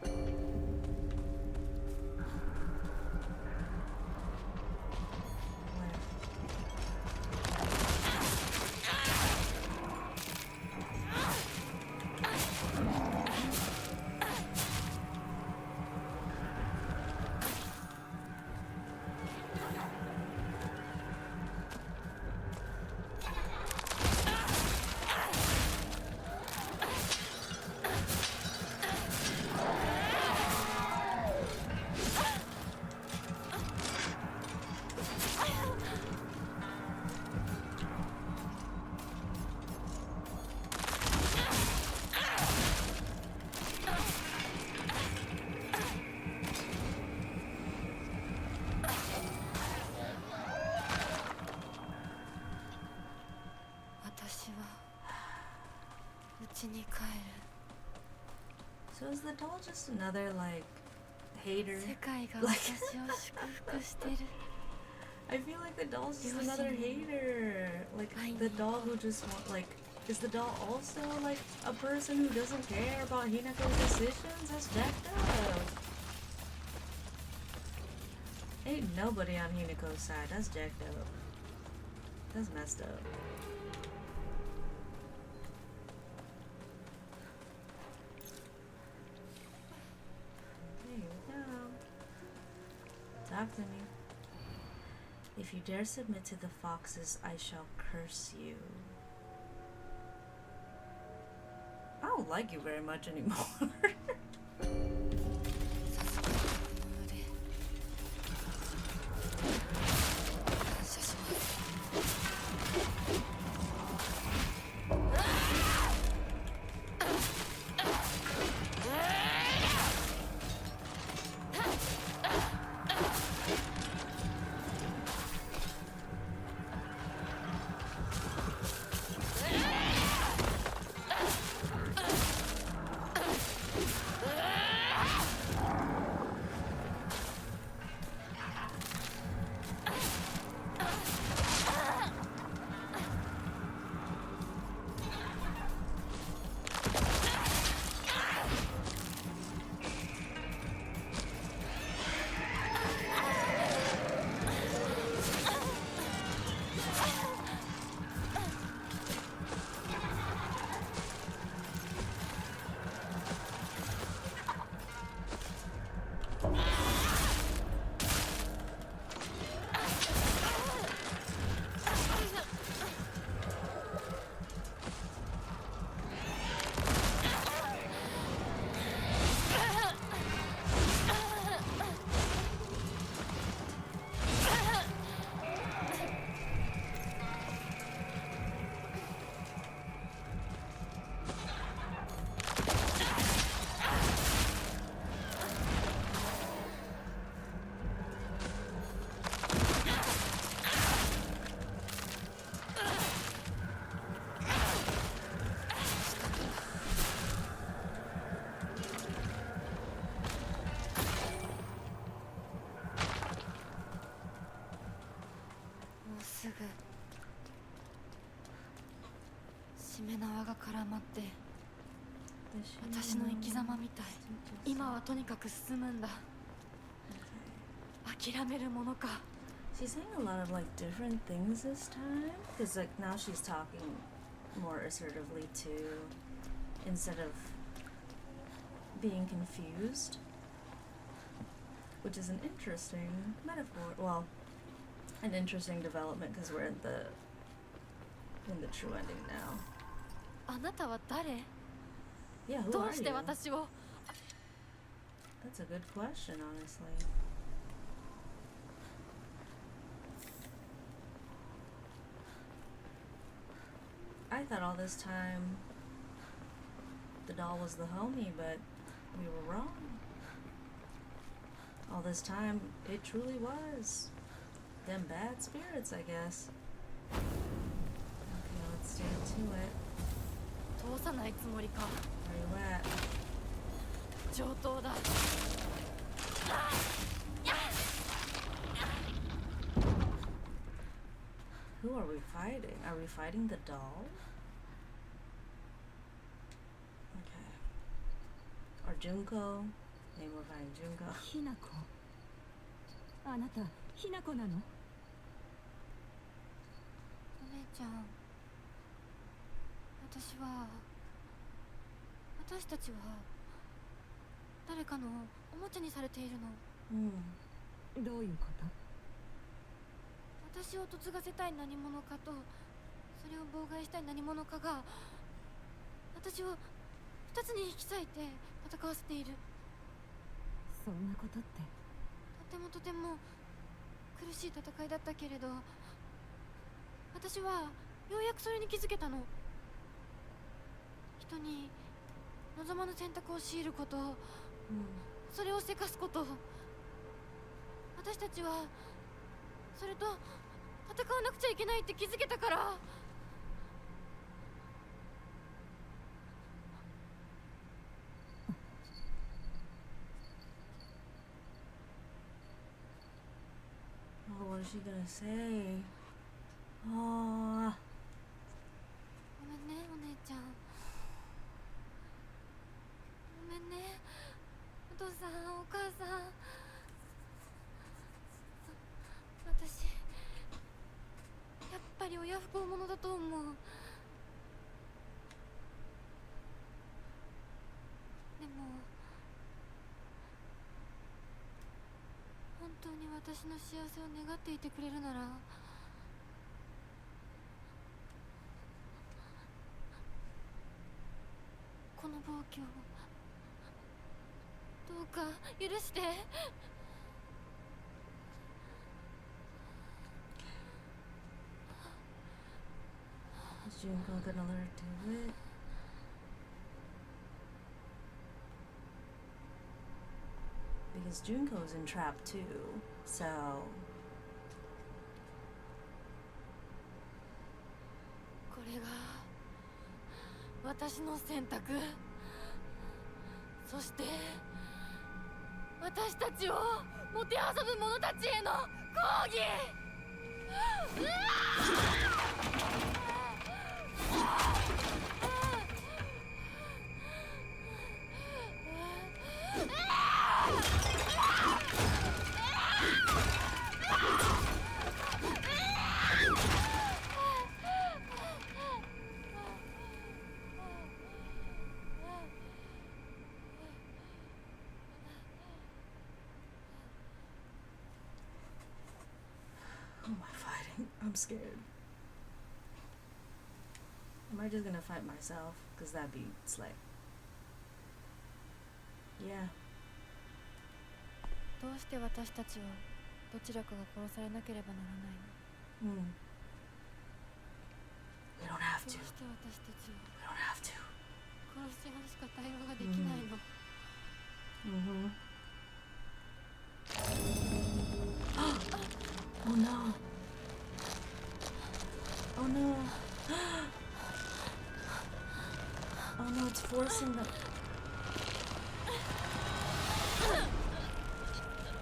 So is the doll just another, like, hater? Like, I feel like the doll's just another hater. Like, the doll who just like, is the doll also, like, a person who doesn't care about Hinako's decisions? That's jacked up. Ain't nobody on Hinako's side. That's jacked up. That's messed up. Talk to me. If you dare submit to the foxes, I shall curse you. I don't like you very much anymore. She's saying a lot of, like, different things this time, because, like, now she's talking more assertively too, instead of being confused, which is an interesting metaphor. Well, an interesting development because we're in the true ending now. Yeah, who are you? That's a good question, honestly. I thought all this time the doll was the homie, but we were wrong. All this time, it truly was. Them bad spirits, I guess. Okay, let's stand to it. 通さないつもりか。 Where you at? 上等だ。Who are we fighting? Are we fighting the doll? Okay. Or Junko? Maybe we're fighting Junko. ひなこ。あなた、ひなこなの？お姉ちゃん、私たちは誰かのおもちゃにされているの。どういうこと？私を嫁がせたい何者かと、それを妨害したい何者かが私を二つに引き裂いて戦わせている。そんなことって。とても苦しい戦いだったけれど、私はようやくそれに気づけたの。人に望まぬ選択を強いること、それをせかすこと、私たちはそれと戦わなくちゃいけないって気づけたから。Oh, what is she gonna say? Oh. ごめんね、お姉ちゃん。ごめんね、お父さん、お母さん。私やっぱり親不孝者だと思う。でも本当に私の幸せを願っていてくれるなら、この暴挙をどうか許して。Is Junko gonna let her do it? Because Junko's in trap too, so... これが私の選択、そして私たちをもてあそぶ者たちへの抗議。うわWho am I fighting? I'm scared. Am I just gonna fight myself? Because that'd be slick. Yeah. どうして私たちはどちらかが殺されなければならないの？ We don't have どう to. して私たち We は don't have to. 殺し合うしか対話ができないの？ Oh no. Oh no. Oh no, it's forcing them.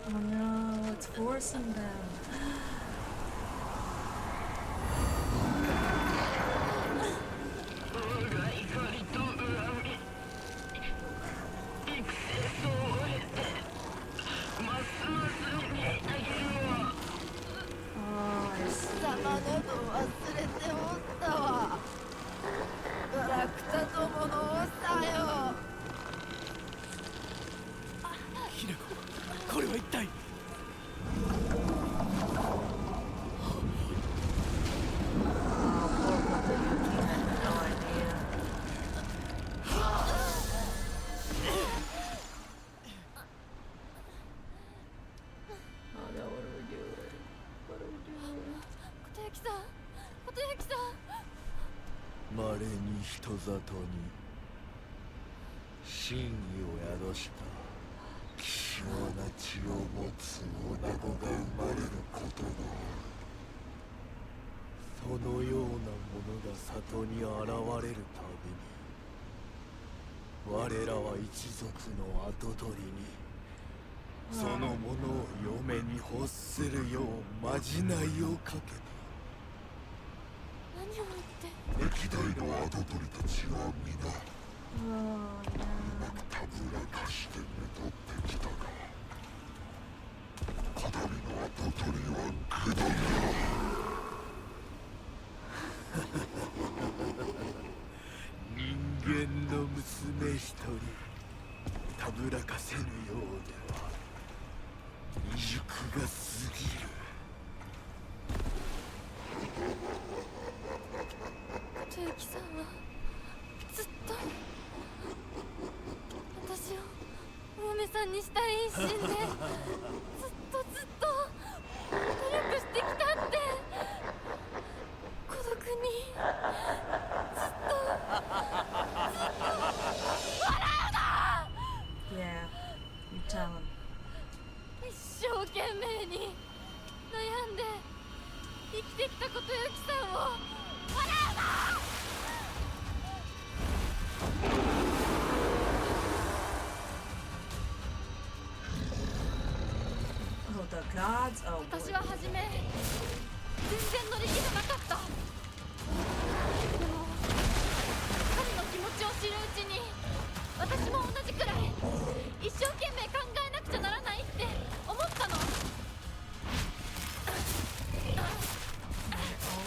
Oh no, it's forcing them. Oh, I see. 様など忘れておったわ。ガラクタどものさよ。ひなこ、これは一体。 稀に人里に真意を宿した騎士貴重な血を持つ女子が生まれることもある。そのようなものが里に現れるたびに我らは一族の跡取りにそのものを嫁に欲するようまじないをかけた。何を言って。歴代の跡取りたちは皆Oh たぶらかしてめとってきたがこだびの跡取りはくだんだ。人間の娘一人たぶらかせぬようでは未熟が過ぎる。とゆきさんはずっと私をお嫁さんにしたい一心でずっと努力してきたって。孤独にずっと笑うな。 yeah, you tell him. 一生懸命に悩んで生きてきたことゆきさんを笑うな。Oh, the gods? Oh, 私 boy. は初め全然乗り気じゃなかった。でも彼の気持ちを知るうちに私も同じくらい一生懸命考えなくちゃならないって思ったの。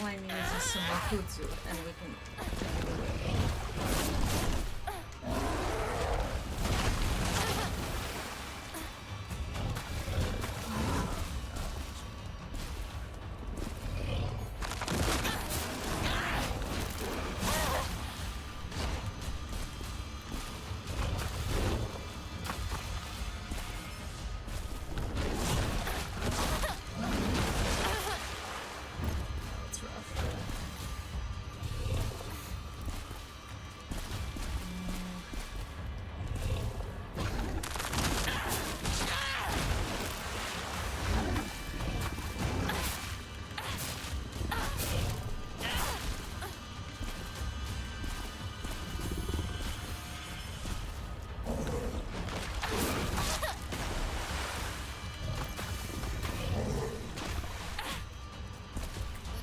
All I need is just some more futsu, and we can. It's rough.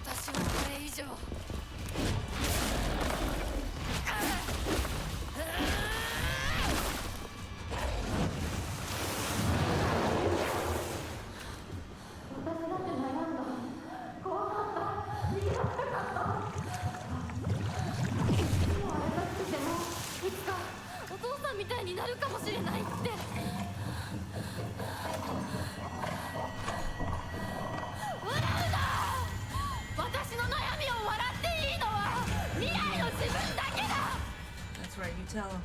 私はこれ以上いつかお父さんみたいになるかもしれないって。笑うな。私の悩みを笑っていいのは未来の自分だけだ。 That's right, you tell him.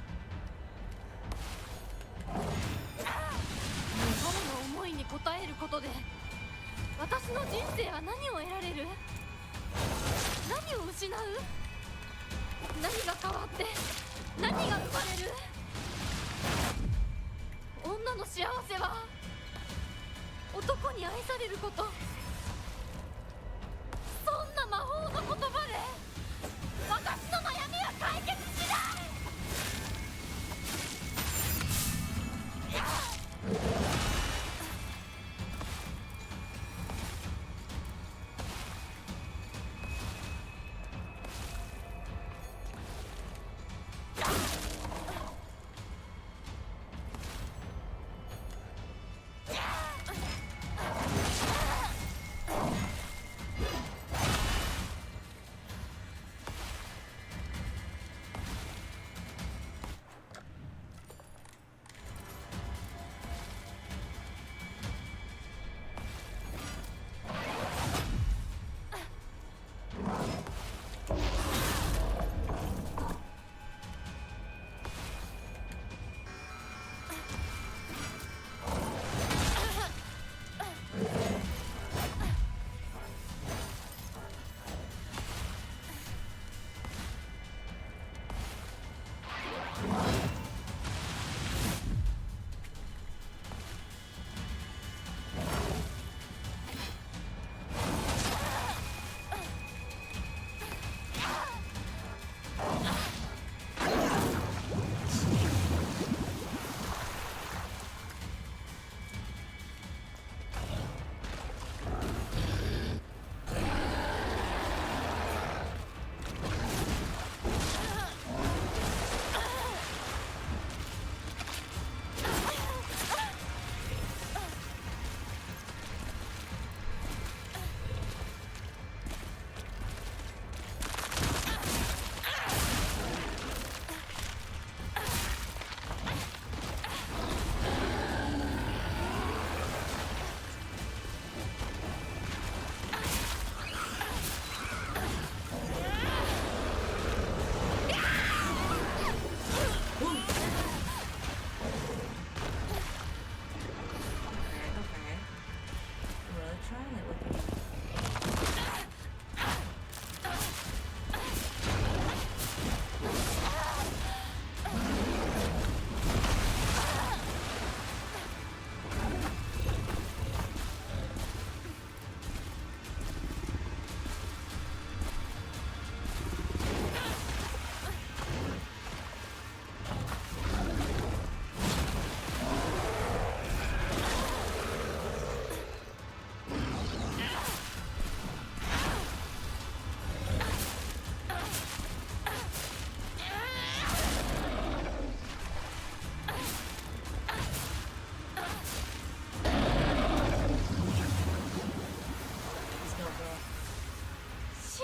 彼の思いに応えることで私の人生は何を得られる。何を失う。何が変わって何が生まれる。女の幸せは男に愛されること。そんな魔法の言葉で私の悩みは解決しない。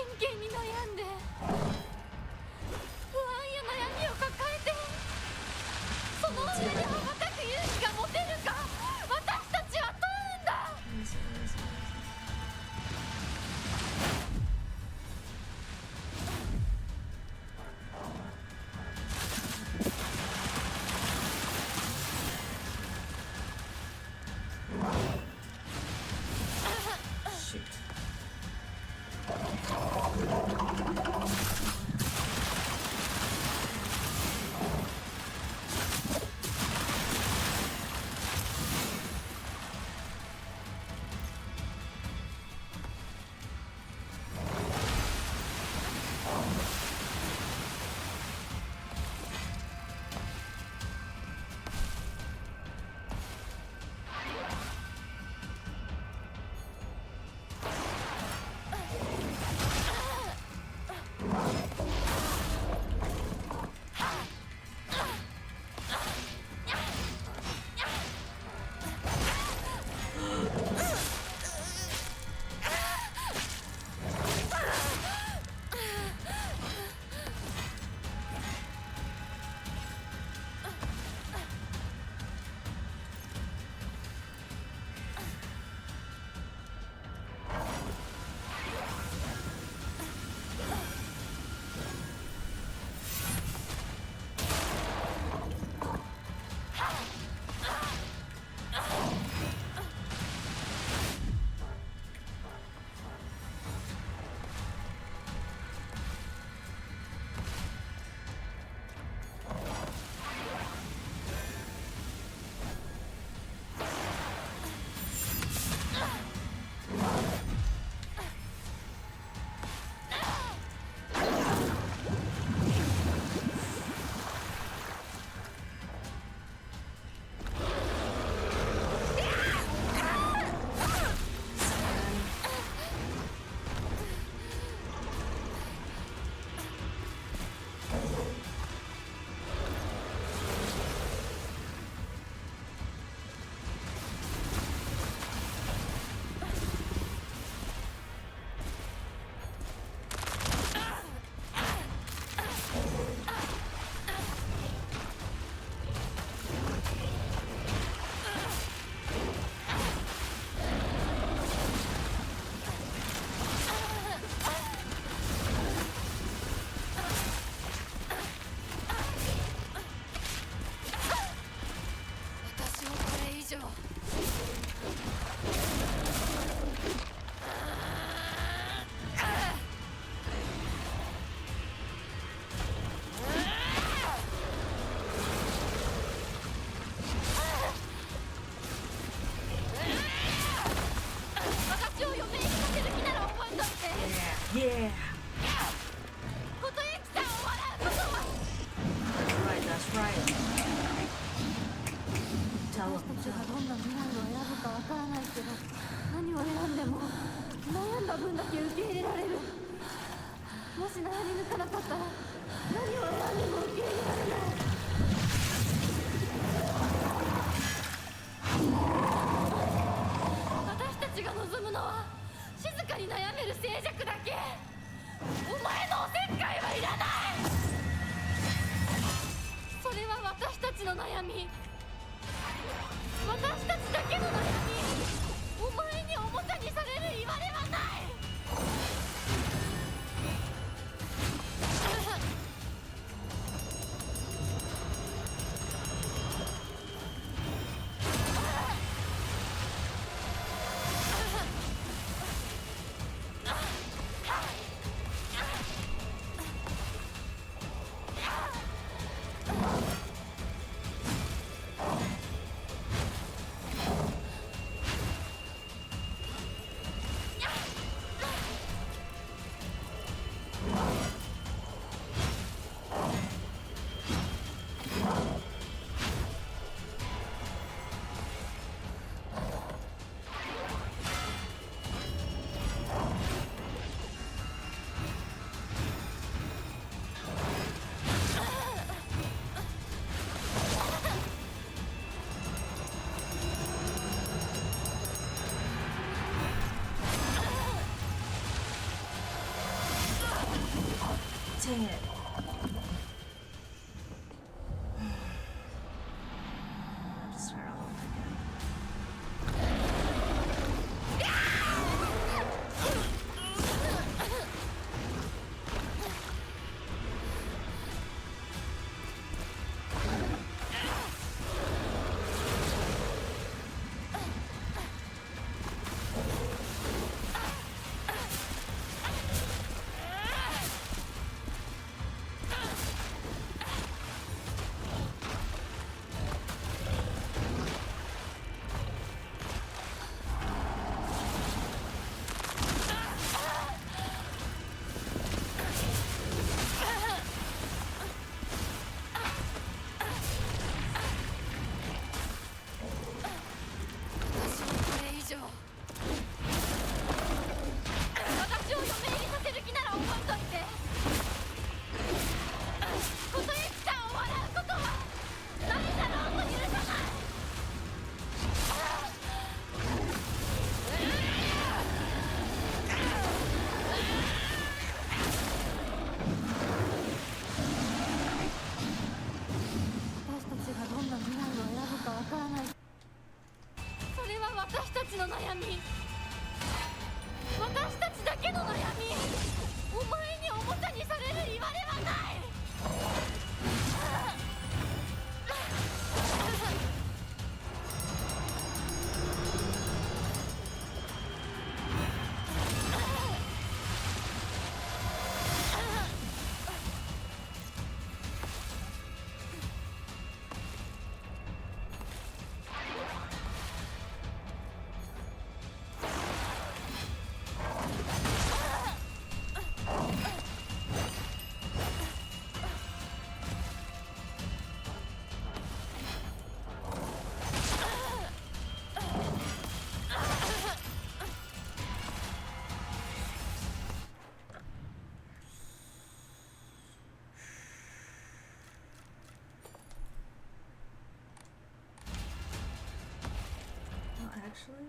真剣に悩んで不安や悩みを抱えて、その上に羽ばたく勇気が持てるか、私たちは問うんだ。Yeah. That's right. Tell 私 him. たちがどんな未来を選ぶかわからないけど、何を選んでも悩んだ分だけ受け入れられる。もし悩み抜かなかったら何を選んでも受け入れられない。私たちが望むのは静かに悩める静寂だけ。お前のおせっかいはいらない。それは私たちの悩み、私たちだけの悩み。お前におもちゃにされる言われはない。dang it. I'll just start all over again. Actually,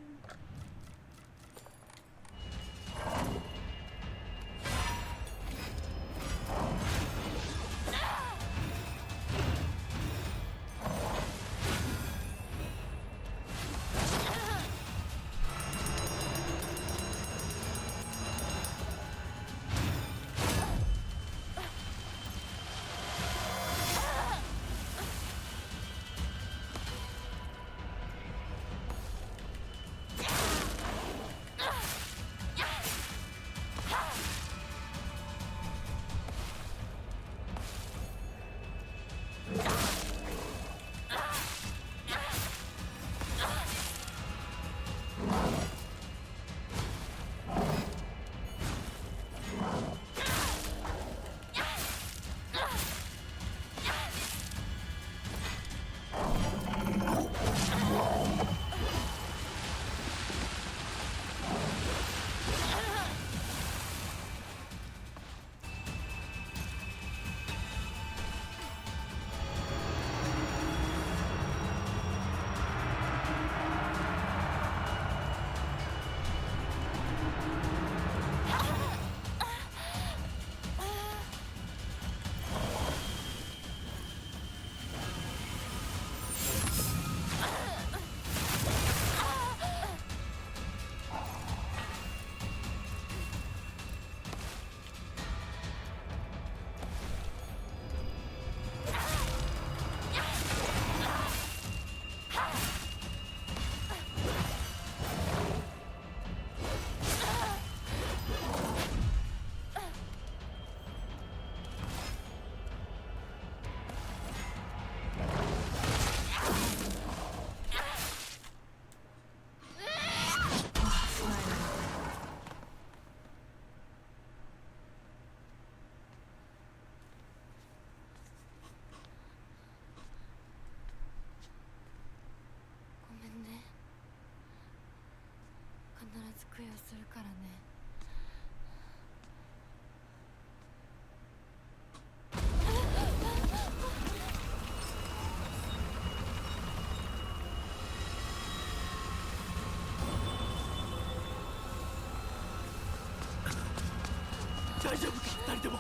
大丈夫か、二人とも。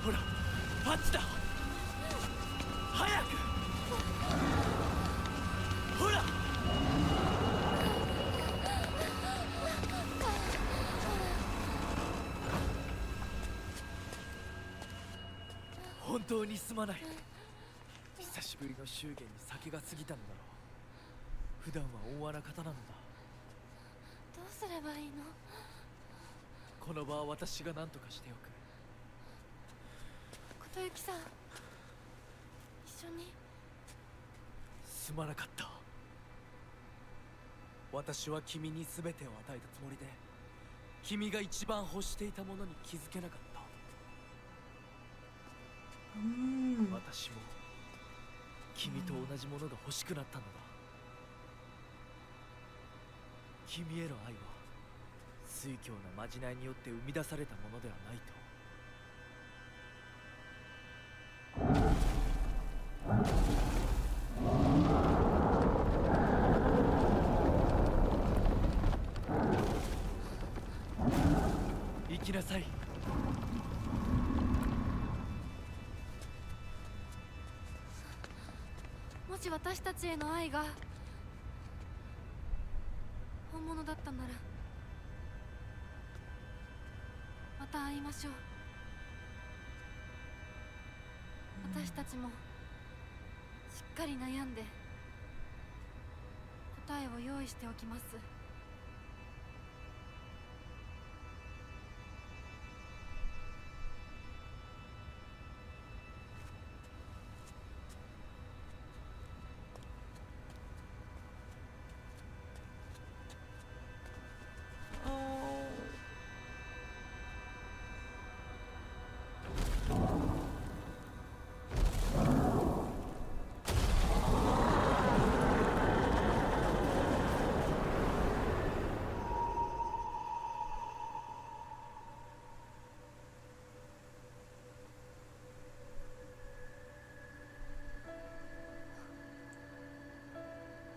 ほらパッチだ早くほら本当にすまない久しぶりの祝言に酒が過ぎたのだろう普段は温和な方なのだどうすればいいの？この場は私が何とかしておく琴雪さん一緒にすまなかった私は君に全てを与えたつもりで君が一番欲していたものに気づけなかった私も君と同じものが欲しくなったのだ君への愛は酔狂なまじないによって生み出されたものではないと行きなさいもし私たちへの愛が本物だったならまた会いましょう私たちもしっかり悩んで答えを用意しておきます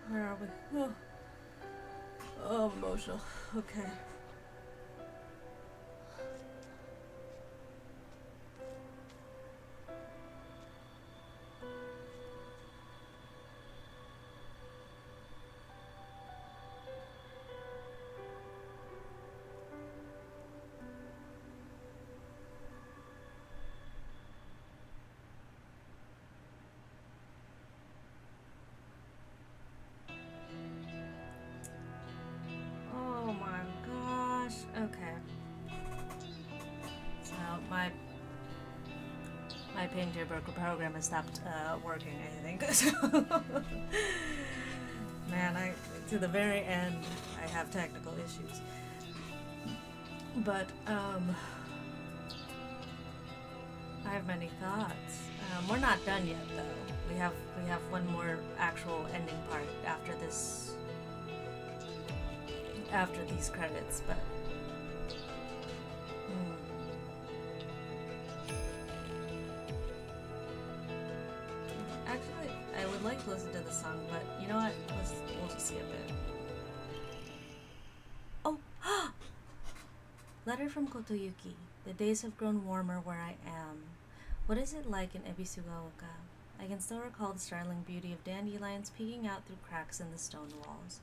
Where are we? Oh, oh I'm emotional. Okay. Oh my gosh. Okay. So my painter broker program has stopped working, I think. So man, to the very end I have technical issues. But I have many thoughts. We're not done yet though. We have one more actual ending part after these credits, but actually I would like to listen to the song, but you know what? We'll just see a bit. Oh, letter from Kotoyuki. The days have grown warmer where I am. What is it like in Ebisugaoka? I can still recall the startling beauty of dandelions peeking out through cracks in the stone walls.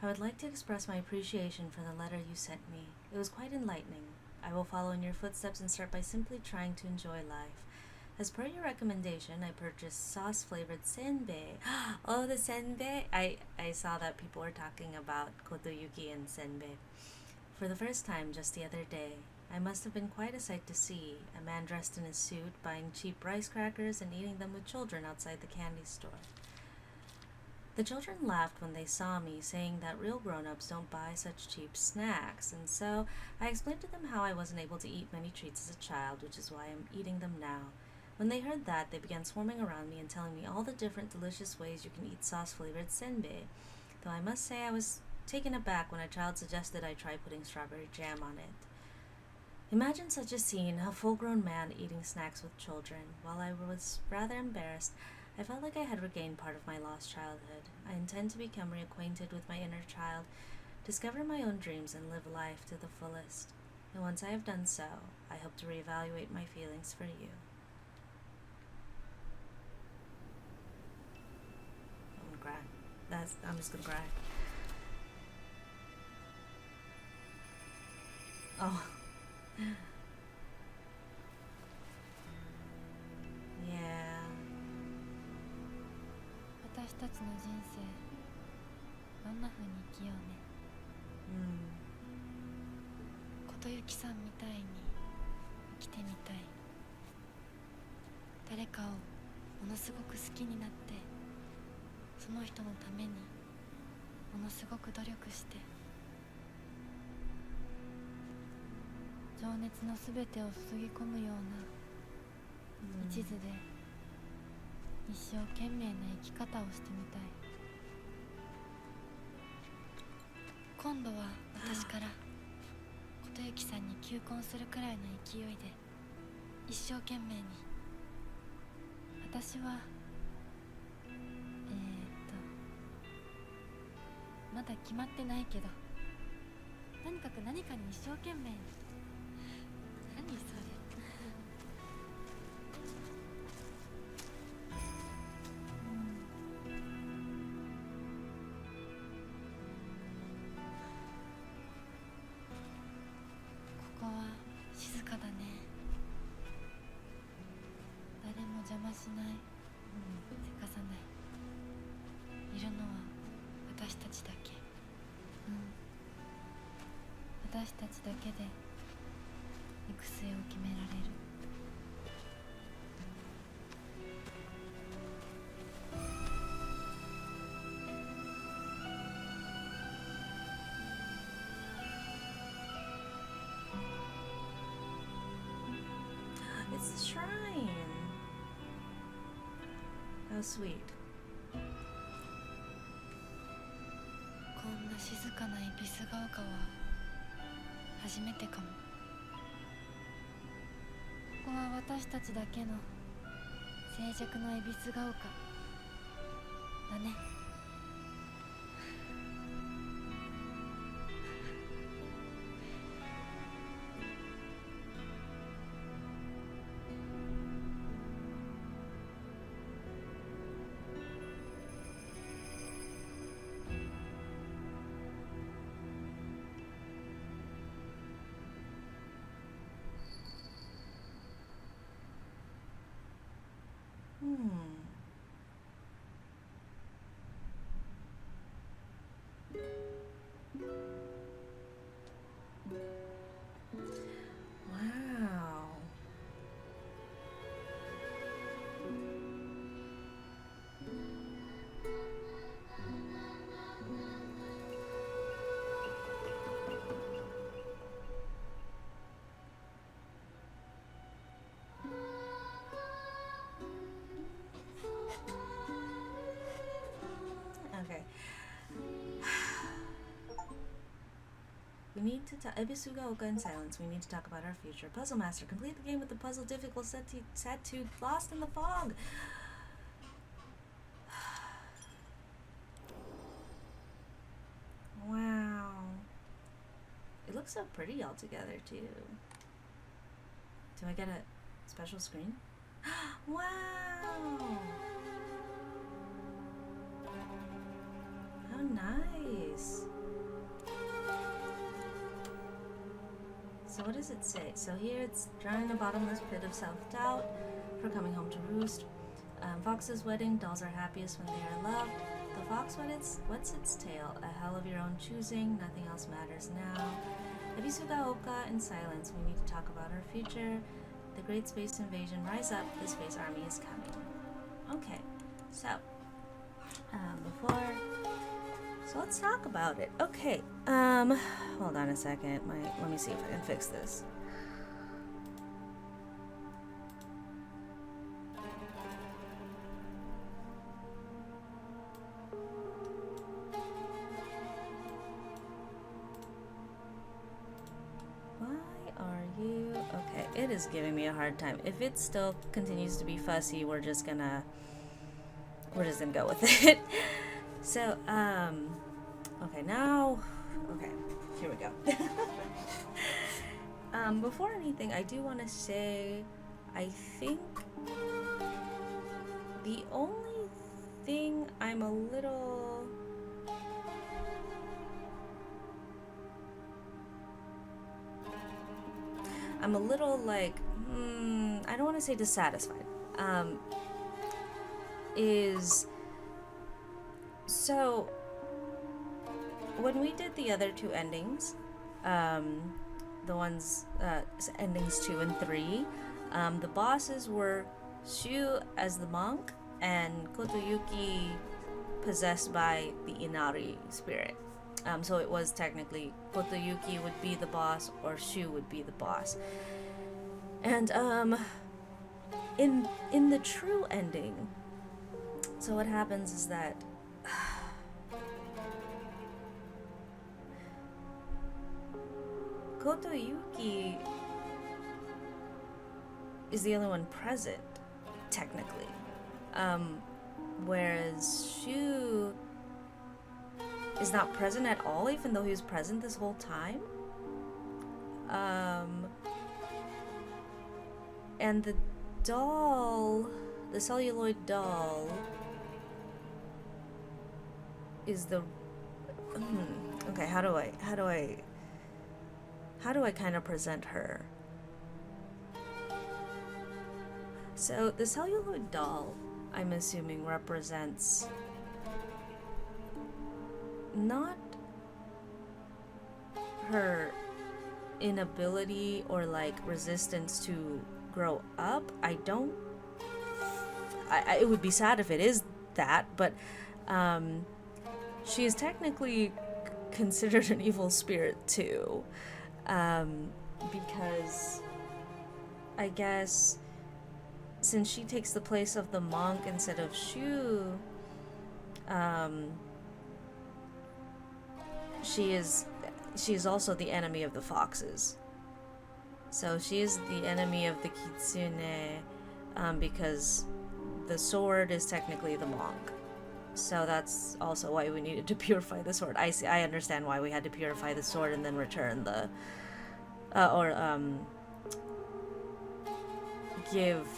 I would like to express my appreciation for the letter you sent me. It was quite enlightening. I will follow in your footsteps and start by simply trying to enjoy life. As per your recommendation, I purchased sauce-flavored senbei. Oh, the senbei! I saw that people were talking about Kotoyuki and senbei. For the first time just the other day. I must have been quite a sight to see, a man dressed in his suit, buying cheap rice crackers and eating them with children outside the candy store. The children laughed when they saw me, saying that real grown-ups don't buy such cheap snacks, and so I explained to them how I wasn't able to eat many treats as a child, which is why I'm eating them now. When they heard that, they began swarming around me and telling me all the different delicious ways you can eat sauce-flavored senbei, though I must say I was taken aback when a child suggested I try putting strawberry jam on it. Imagine such a scene, a full-grown man eating snacks with children. While I was rather embarrassed, I felt like I had regained part of my lost childhood. I intend to become reacquainted with my inner child, discover my own dreams, and live life to the fullest. And once I have done so, I hope to reevaluate my feelings for you. I'm gonna cry. I'm just gonna cry. Oh. Yeah. 私たちの人生どんな風に生きようね。琴雪さんみたいに生きてみたい。誰かをものすごく好きになって、その人のためにものすごく努力して、情熱のすべてを注ぎ込むような一途で一生懸命な生き方をしてみたい。今度は私から琴雪さんに求婚するくらいの勢いで一生懸命に。私はまだ決まってないけど、とにかく何かに一生懸命に。何それ。ここは静かだね。誰も邪魔しない、せかさない。いるのは私たちだけ。私たちだけで行く末を決められる。It's the shrine. How sweet. こんな静かな恵比寿ヶ丘は初めてかも。ここは私たちだけの静寂の恵比寿ヶ丘だね。Wow. Okay. We need to talk. Ebisuga Oka in silence. We need to talk about our future. Puzzle Master. Complete the game with the puzzle difficult set to Lost in the Fog. Wow. It looks so pretty all together, too. Do I get a special screen? Wow. How nice. So what does it say? So here it's drowning a bottomless pit of self-doubt for coming home to roost. Fox's wedding, dolls are happiest when they are loved. The fox what's its tail? A hell of your own choosing, nothing else matters now. Ebisuga Oka in silence, we need to talk about our future. The great space invasion, rise up, the space army is coming. Okay, so, so let's talk about it. Okay, hold on a second. Let me see if I can fix this. Why are you... Okay, it is giving me a hard time. If it still continues to be fussy, we're just gonna go with it. So, okay, now... Okay, here we go. Before anything, I do want to say, I think the only thing I'm a little... like, I don't want to say dissatisfied, is... So, when we did the other two endings, the ones, endings 2 and 3, the bosses were Shu as the monk and Kotoyuki possessed by the Inari spirit. So it was technically Kotoyuki would be the boss or Shu would be the boss. And in the true ending, so what happens is that Kotoyuki is the only one present, technically. Whereas Shu is not present at all, even though he was present this whole time. And the doll, the celluloid doll, is the... okay, how do I kind of present her? So the celluloid doll, I'm assuming, represents not her inability or like resistance to grow up. It would be sad if it is that, but she is technically considered an evil spirit too, because I guess since she takes the place of the monk instead of Shu, she is also the enemy of the foxes. So she is the enemy of the kitsune, because the sword is technically the monk. So that's also why we needed to purify the sword. I understand why we had to purify the sword and then return the give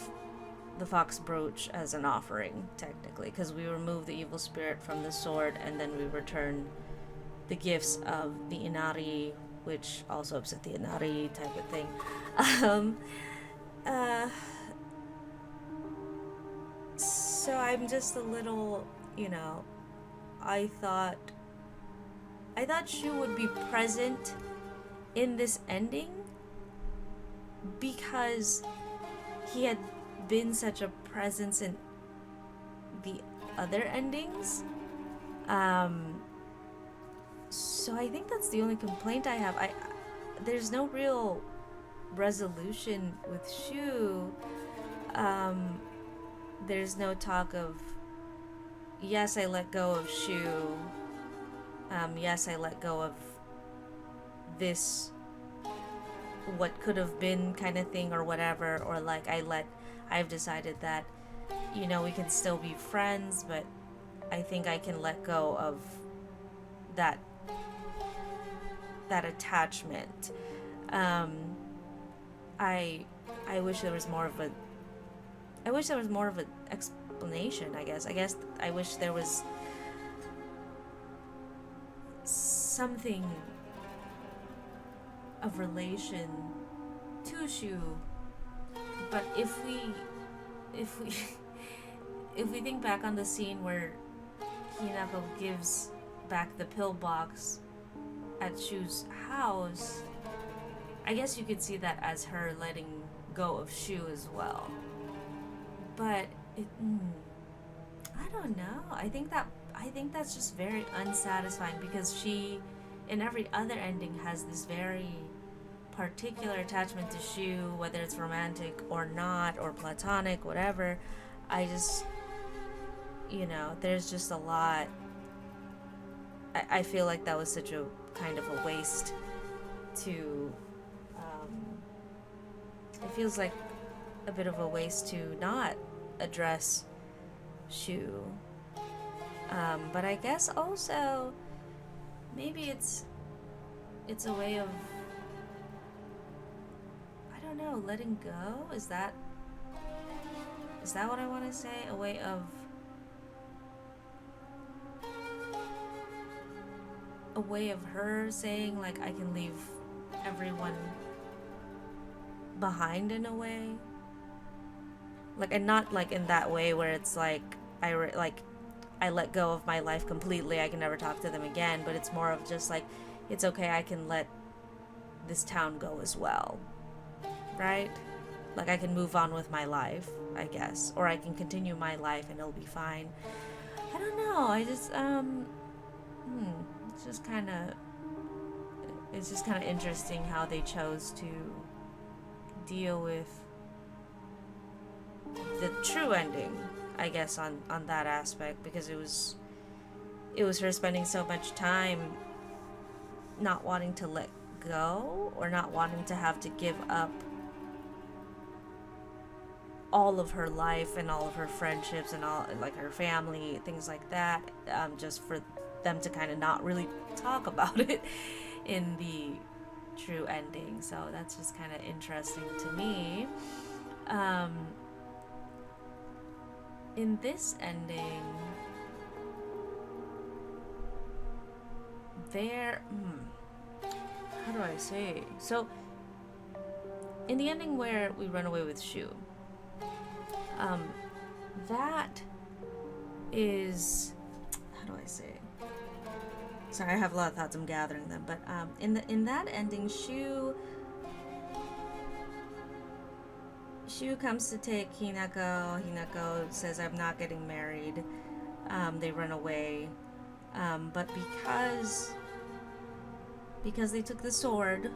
the fox brooch as an offering, technically, because we remove the evil spirit from the sword and then we return the gifts of the Inari, which also upset the Inari type of thing. So I'm just a little, I thought Shu would be present in this ending because he had been such a presence in the other endings. So I think that's the only complaint I have. There's no real resolution with Shu. There's no talk of, yes, I let go of Shu. Yes, I let go of this, what could have been kind of thing or whatever, or like I've decided that, we can still be friends, but I think I can let go of that attachment. I wish there was more of an explanation, I guess. I wish there was something of relation to Shu. But if we think back on the scene where Hinako gives back the pill box at Shu's house, I guess you could see that as her letting go of Shu as well. But I don't know. I think that's just very unsatisfying because she, in every other ending, has this very particular attachment to Shu, whether it's romantic or not, or platonic, whatever. I just, there's just a lot. I feel like that was such a kind of a waste to, it feels like a bit of a waste to not address Shu. But I guess also maybe it's a way of don't know, letting go? Is that what I want to say? A way of her saying like I can leave everyone behind in a way, like, and not like in that way where it's like I let go of my life completely, I can never talk to them again, but it's more of just like, it's okay, I can let this town go as well, right? Like I can move on with my life, I guess, or I can continue my life and it'll be fine. I don't know, I just it's just kind of interesting how they chose to deal with the true ending, I guess, on that aspect, because it was her spending so much time not wanting to let go, or not wanting to have to give up all of her life and all of her friendships and all, like, her family, things like that, just for them to kind of not really talk about it in the true ending. So that's just kind of interesting to me. In this ending, how do I say? So, in the ending where we run away with Shu, that is, how do I say? Sorry, I have a lot of thoughts. I'm gathering them, but in that ending, Shu comes to take Hinako. Hinako says, "I'm not getting married." They run away, but because they took the sword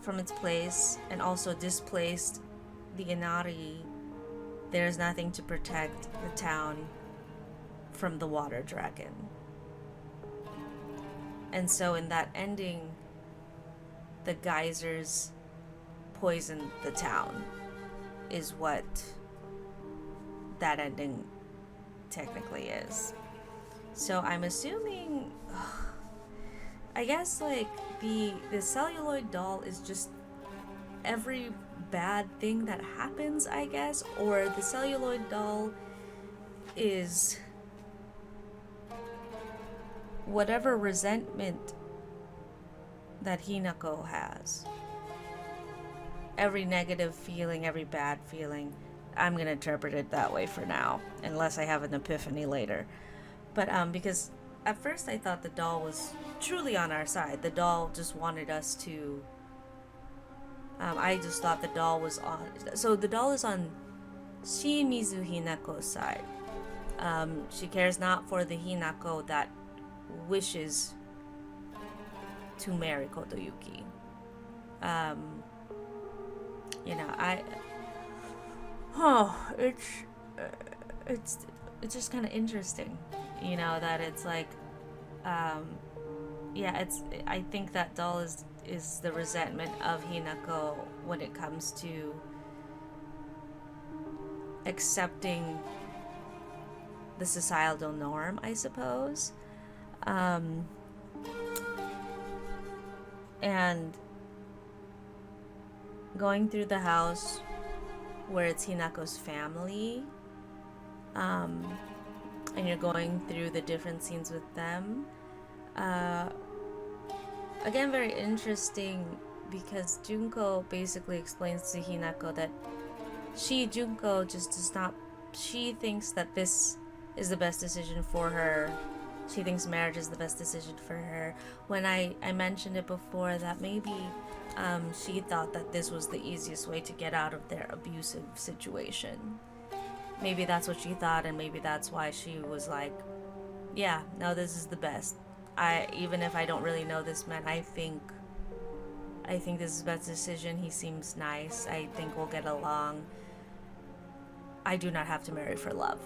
from its place and also displaced the Inari, there's nothing to protect the town from the water dragon. And so in that ending, the geysers poison the town, is what that ending technically is. So I'm assuming, I guess, like, the celluloid doll is just every bad thing that happens, I guess, or the celluloid doll is whatever resentment that Hinako has. Every negative feeling, every bad feeling, I'm gonna interpret it that way for now, unless I have an epiphany later. But because at first I thought the doll was truly on our side. The doll just wanted us to, I just thought the doll was on, so the doll is on Shimizu Hinako's side. She cares not for the Hinako that wishes to marry Kotoyuki. It's just kind of interesting, that it's like, I think that doll is the resentment of Hinako when it comes to accepting the societal norm, I suppose. And going through the house where it's Hinako's family, and you're going through the different scenes with them. Again, very interesting, because Junko basically explains to Hinako that Junko just does not, she thinks that this is the best decision for her. She thinks marriage is the best decision for her. When I mentioned it before that maybe she thought that this was the easiest way to get out of their abusive situation. Maybe that's what she thought, and maybe that's why she was like, yeah, no, this is the best. Even if I don't really know this man, I think this is the best decision. He seems nice. I think we'll get along. I do not have to marry for love.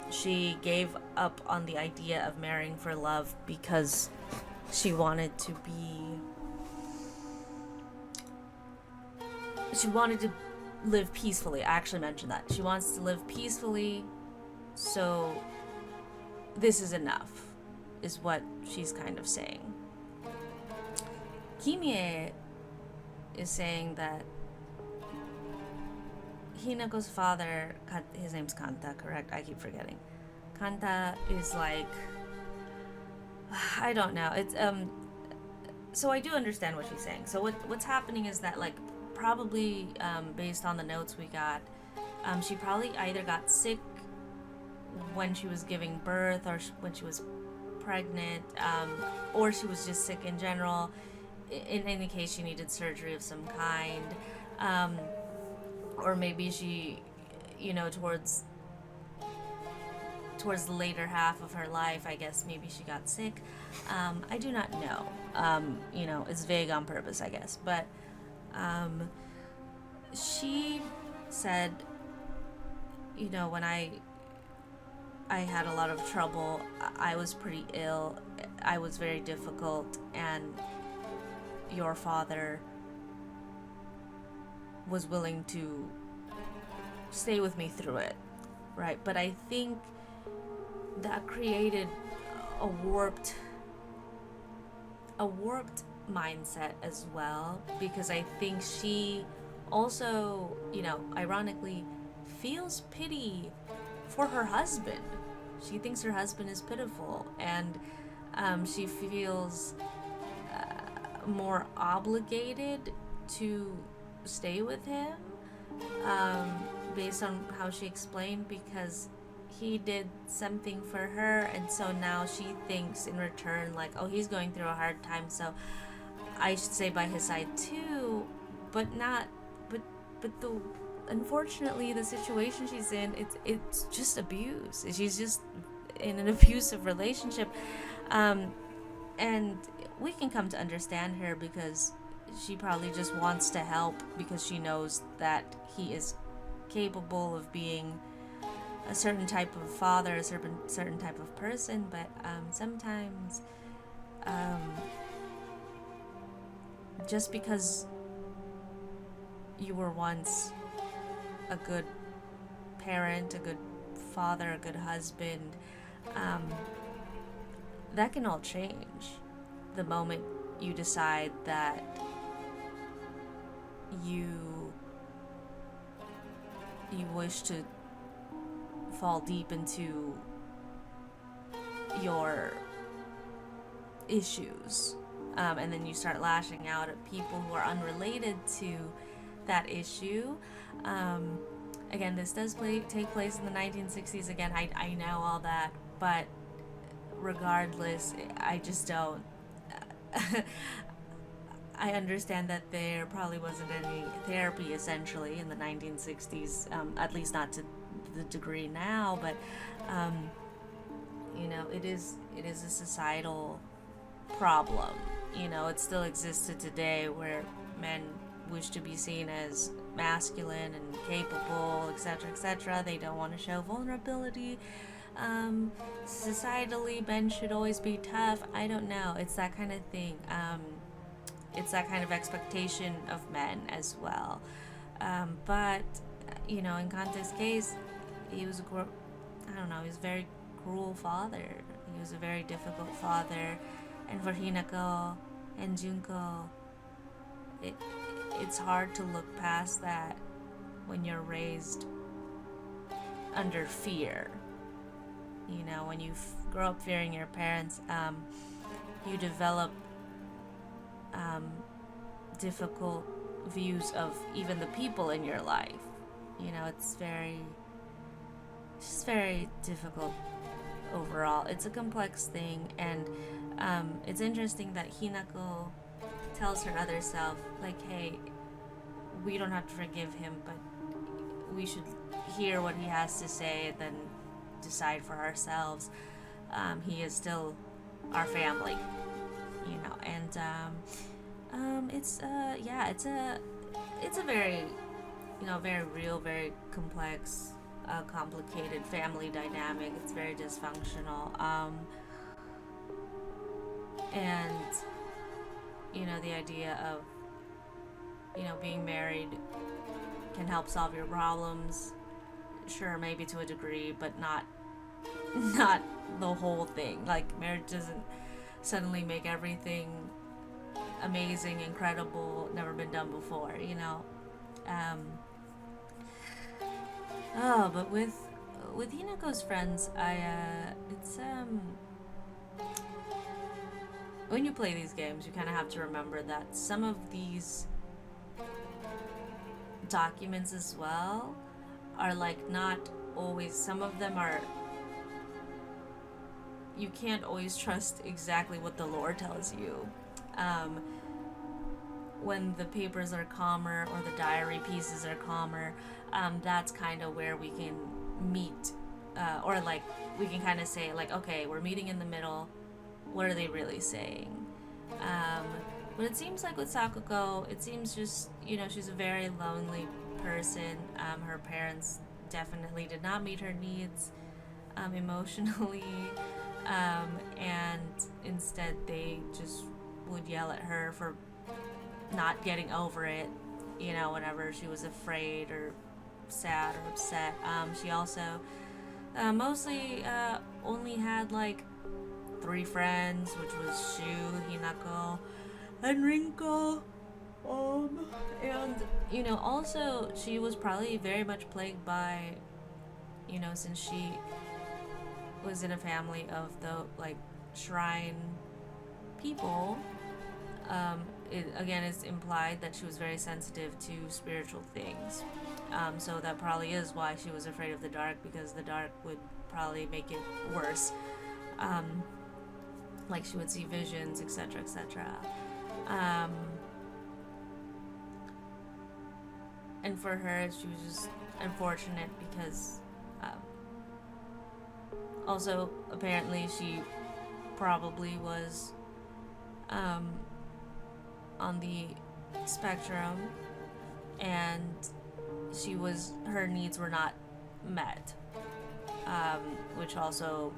She gave up on the idea of marrying for love because she wanted to live peacefully. I actually mentioned that. She wants to live peacefully, so this is enough, is what she's kind of saying. Kimie is saying that Hinako's father, his name's Kanta, correct? I keep forgetting. Kanta is like, I don't know. It's so I do understand what she's saying. So what's happening is that, like, probably based on the notes we got, she probably either got sick when she was giving birth or when she was pregnant, or she was just sick in general. In any case, she needed surgery of some kind, or maybe she, towards the later half of her life, I guess maybe she got sick. I do not know. It's vague on purpose, I guess. But she said, when I had a lot of trouble, I was pretty ill, I was very difficult, and your father was willing to stay with me through it, right? But I think that created a warped mindset as well, because I think she also, ironically, feels pity for her husband. She thinks her husband is pitiful, and she feels more obligated to stay with him, based on how she explained, because he did something for her, and so now she thinks in return, like, oh, he's going through a hard time, so I should stay by his side too. But unfortunately, the situation she's in, it's just abuse. She's just in an abusive relationship, and we can come to understand her, because she probably just wants to help, because she knows that he is capable of being a certain type of father, a certain type of person. But sometimes just because you were once a good parent, a good father, a good husband, that can all change the moment you decide that you wish to fall deep into your issues, and then you start lashing out at people who are unrelated to that issue. Again, this does take place in the 1960s. Again, I know all that, but regardless, I just don't. I understand that there probably wasn't any therapy essentially in the 1960s, at least not to the degree now, but it is a societal problem. It still existed today, where men wish to be seen as masculine and capable, etc., etc. They don't want to show vulnerability. Societally, men should always be tough. I don't know. It's that kind of thing. It's that kind of expectation of men as well. But in Kante's case, he was he was a very cruel father. He was a very difficult father, and for Hinako and Junko, it's hard to look past that when you're raised under fear. When you grow up fearing your parents, you develop difficult views of even the people in your life. It's very difficult overall. It's a complex thing, and it's interesting that Hinako tells her other self, like, hey, we don't have to forgive him, but we should hear what he has to say and then decide for ourselves. He is still our family, and it's a very very real, very complex, complicated family dynamic. It's very dysfunctional, and the idea of being married can help solve your problems, sure, maybe to a degree, but not the whole thing. Like, marriage doesn't suddenly make everything amazing, incredible, never been done before, you know. But with Hinako's friends, it's when you play these games, you kind of have to remember that some of these documents as well are like not always, some of them are, you can't always trust exactly what the lore tells you. When the papers are calmer or the diary pieces are calmer, that's kind of where we can meet, or like we can kind of say like, okay, we're meeting in the middle. What are they really saying? But it seems like with Sakuko, it seems just, you know, she's a very lonely person. Her parents definitely did not meet her needs emotionally, and instead they just would yell at her for not getting over it, you know, whenever she was afraid or sad or upset. She also mostly only had like 3 friends, which was Shu, Hinako, and Rinko. And, you know, also she was probably very much plagued by, you know, since she was in a family of the, like, shrine people, it, again, is implied that she was very sensitive to spiritual things. So that probably is why she was afraid of the dark, because the dark would probably make it worse. Like she would see visions, etc., etc. And for her, she was just unfortunate because also apparently she probably was on the spectrum, and her needs were not met, which also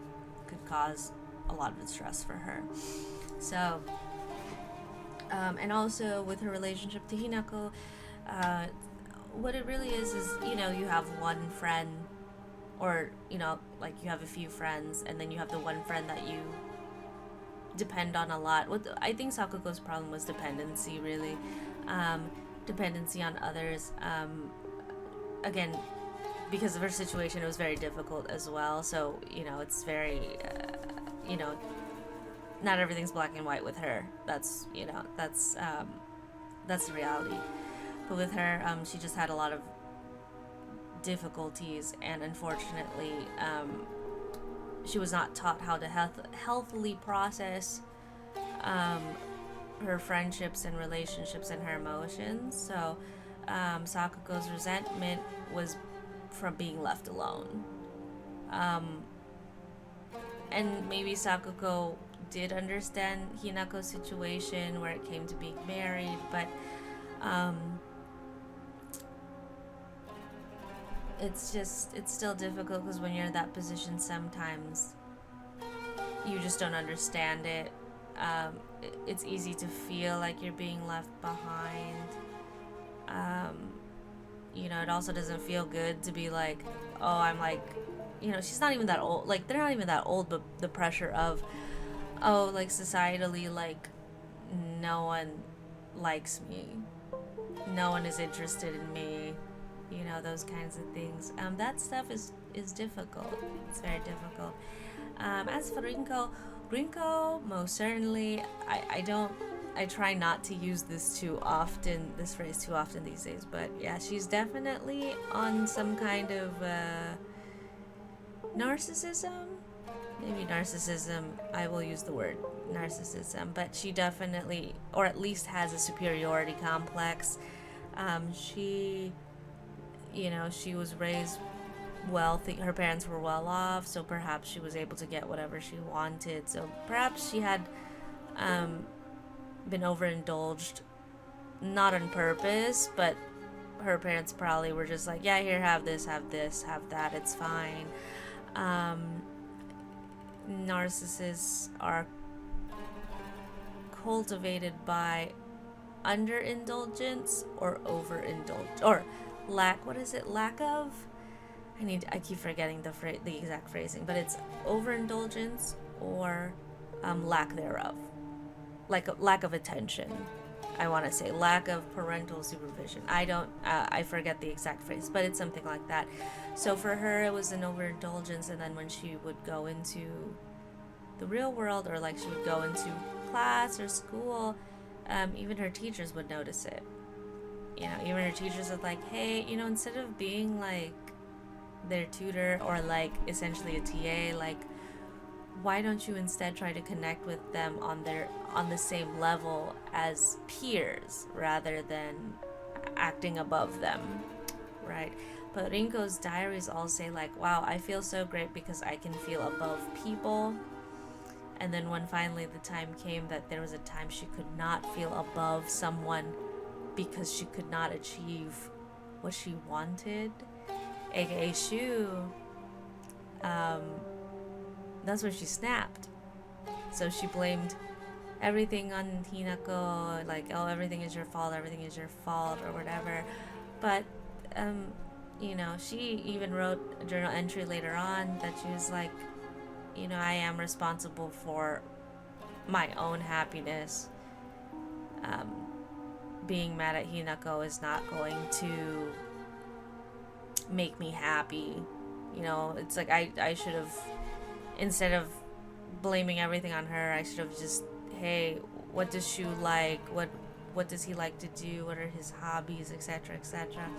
could cause a lot of stress for her. So, and also with her relationship to Hinako, what it really is, you know, you have one friend, or, you know, like you have a few friends, and then you have the one friend that you depend on a lot. I think Sakuko's problem was dependency, really. Dependency on others. Again, because of her situation, it was very difficult as well. So, you know, it's very, you know, not everything's black and white with her. That's, you know, that's the reality. But with her, she just had a lot of difficulties, and unfortunately, she was not taught how to healthily process her friendships and relationships and her emotions. So Sakuko's resentment was from being left alone. And maybe Sakuko did understand Hinako's situation where it came to being married, but it's still difficult, because when you're in that position, sometimes you just don't understand it. It's easy to feel like you're being left behind. You know, it also doesn't feel good to be like, oh, I'm like, you know, she's not even that old. Like, they're not even that old, but the pressure of, oh, like, societally, like, no one likes me. No one is interested in me. You know, those kinds of things. That stuff is difficult. It's very difficult. As for Rinko, most certainly, I try not to use this phrase too often these days, but yeah, she's definitely on some kind of narcissism. Maybe narcissism, I will use the word narcissism, but she definitely, or at least has a superiority complex. She, you know, she was raised wealthy, her parents were well off, so perhaps she was able to get whatever she wanted. So perhaps she had been overindulged, not on purpose, but her parents probably were just like, yeah, here, have this, have that, it's fine. Narcissists are cultivated by underindulgence or overindulgence, or lack of, I keep forgetting the exact phrasing, but it's overindulgence or lack thereof. like a lack of attention. I want to say lack of parental supervision. I forget the exact phrase, but it's something like that. So for her, it was an overindulgence, and then when she would go into the real world, or like she would go into class or school, even her teachers would notice it. Even her teachers would like, hey, instead of being like their tutor or like essentially a TA, like, why don't you instead try to connect with them on the same level as peers rather than acting above them, right? But Rinko's diaries all say like, wow, I feel so great because I can feel above people. And then when finally the time came that there was a time she could not feel above someone because she could not achieve what she wanted, aka Shu, that's when she snapped. So she blamed everything on Hinako, like, oh, everything is your fault, or whatever. But, she even wrote a journal entry later on that she was like, I am responsible for my own happiness. Being mad at Hinako is not going to make me happy. It's like I should have, instead of blaming everything on her, I should have just, hey, what does Shu like? What does he like to do? What are his hobbies, etc., etc.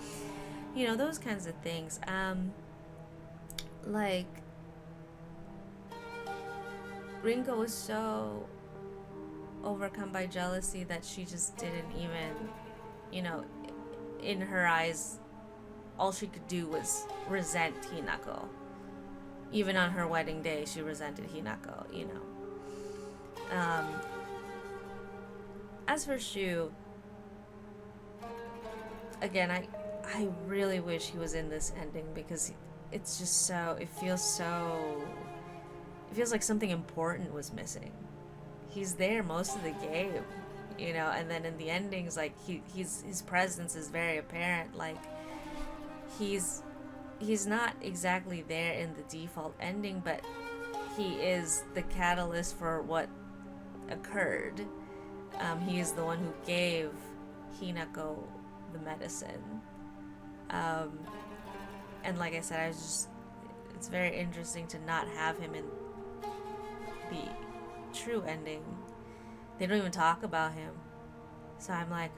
Those kinds of things. Like, Rinko was so overcome by jealousy that she just didn't even, in her eyes, all she could do was resent Hinako. Even on her wedding day, she resented Hinako, As for Shu, again, I really wish he was in this ending because it's just so, it feels like something important was missing. He's there most of the game, and then in the endings, like, his presence is very apparent. Like, he's not exactly there in the default ending, but he is the catalyst for what occurred. He is the one who gave Hinako the medicine. And like I said, it's very interesting to not have him in the true ending. They don't even talk about him. So I'm like,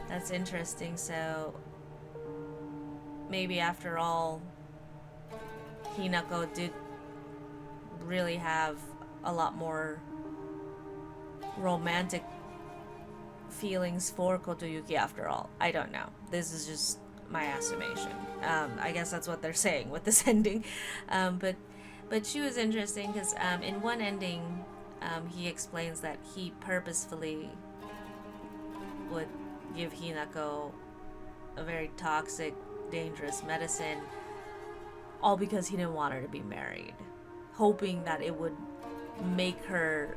that's interesting. So maybe after all, Hinako did really have a lot more romantic feelings for Kotoyuki after all. I don't know. This is just my estimation. I guess that's what they're saying with this ending. But she was interesting because in one ending, he explains that he purposefully would give Hinako a very toxic, dangerous medicine, all because he didn't want her to be married, hoping that it would make her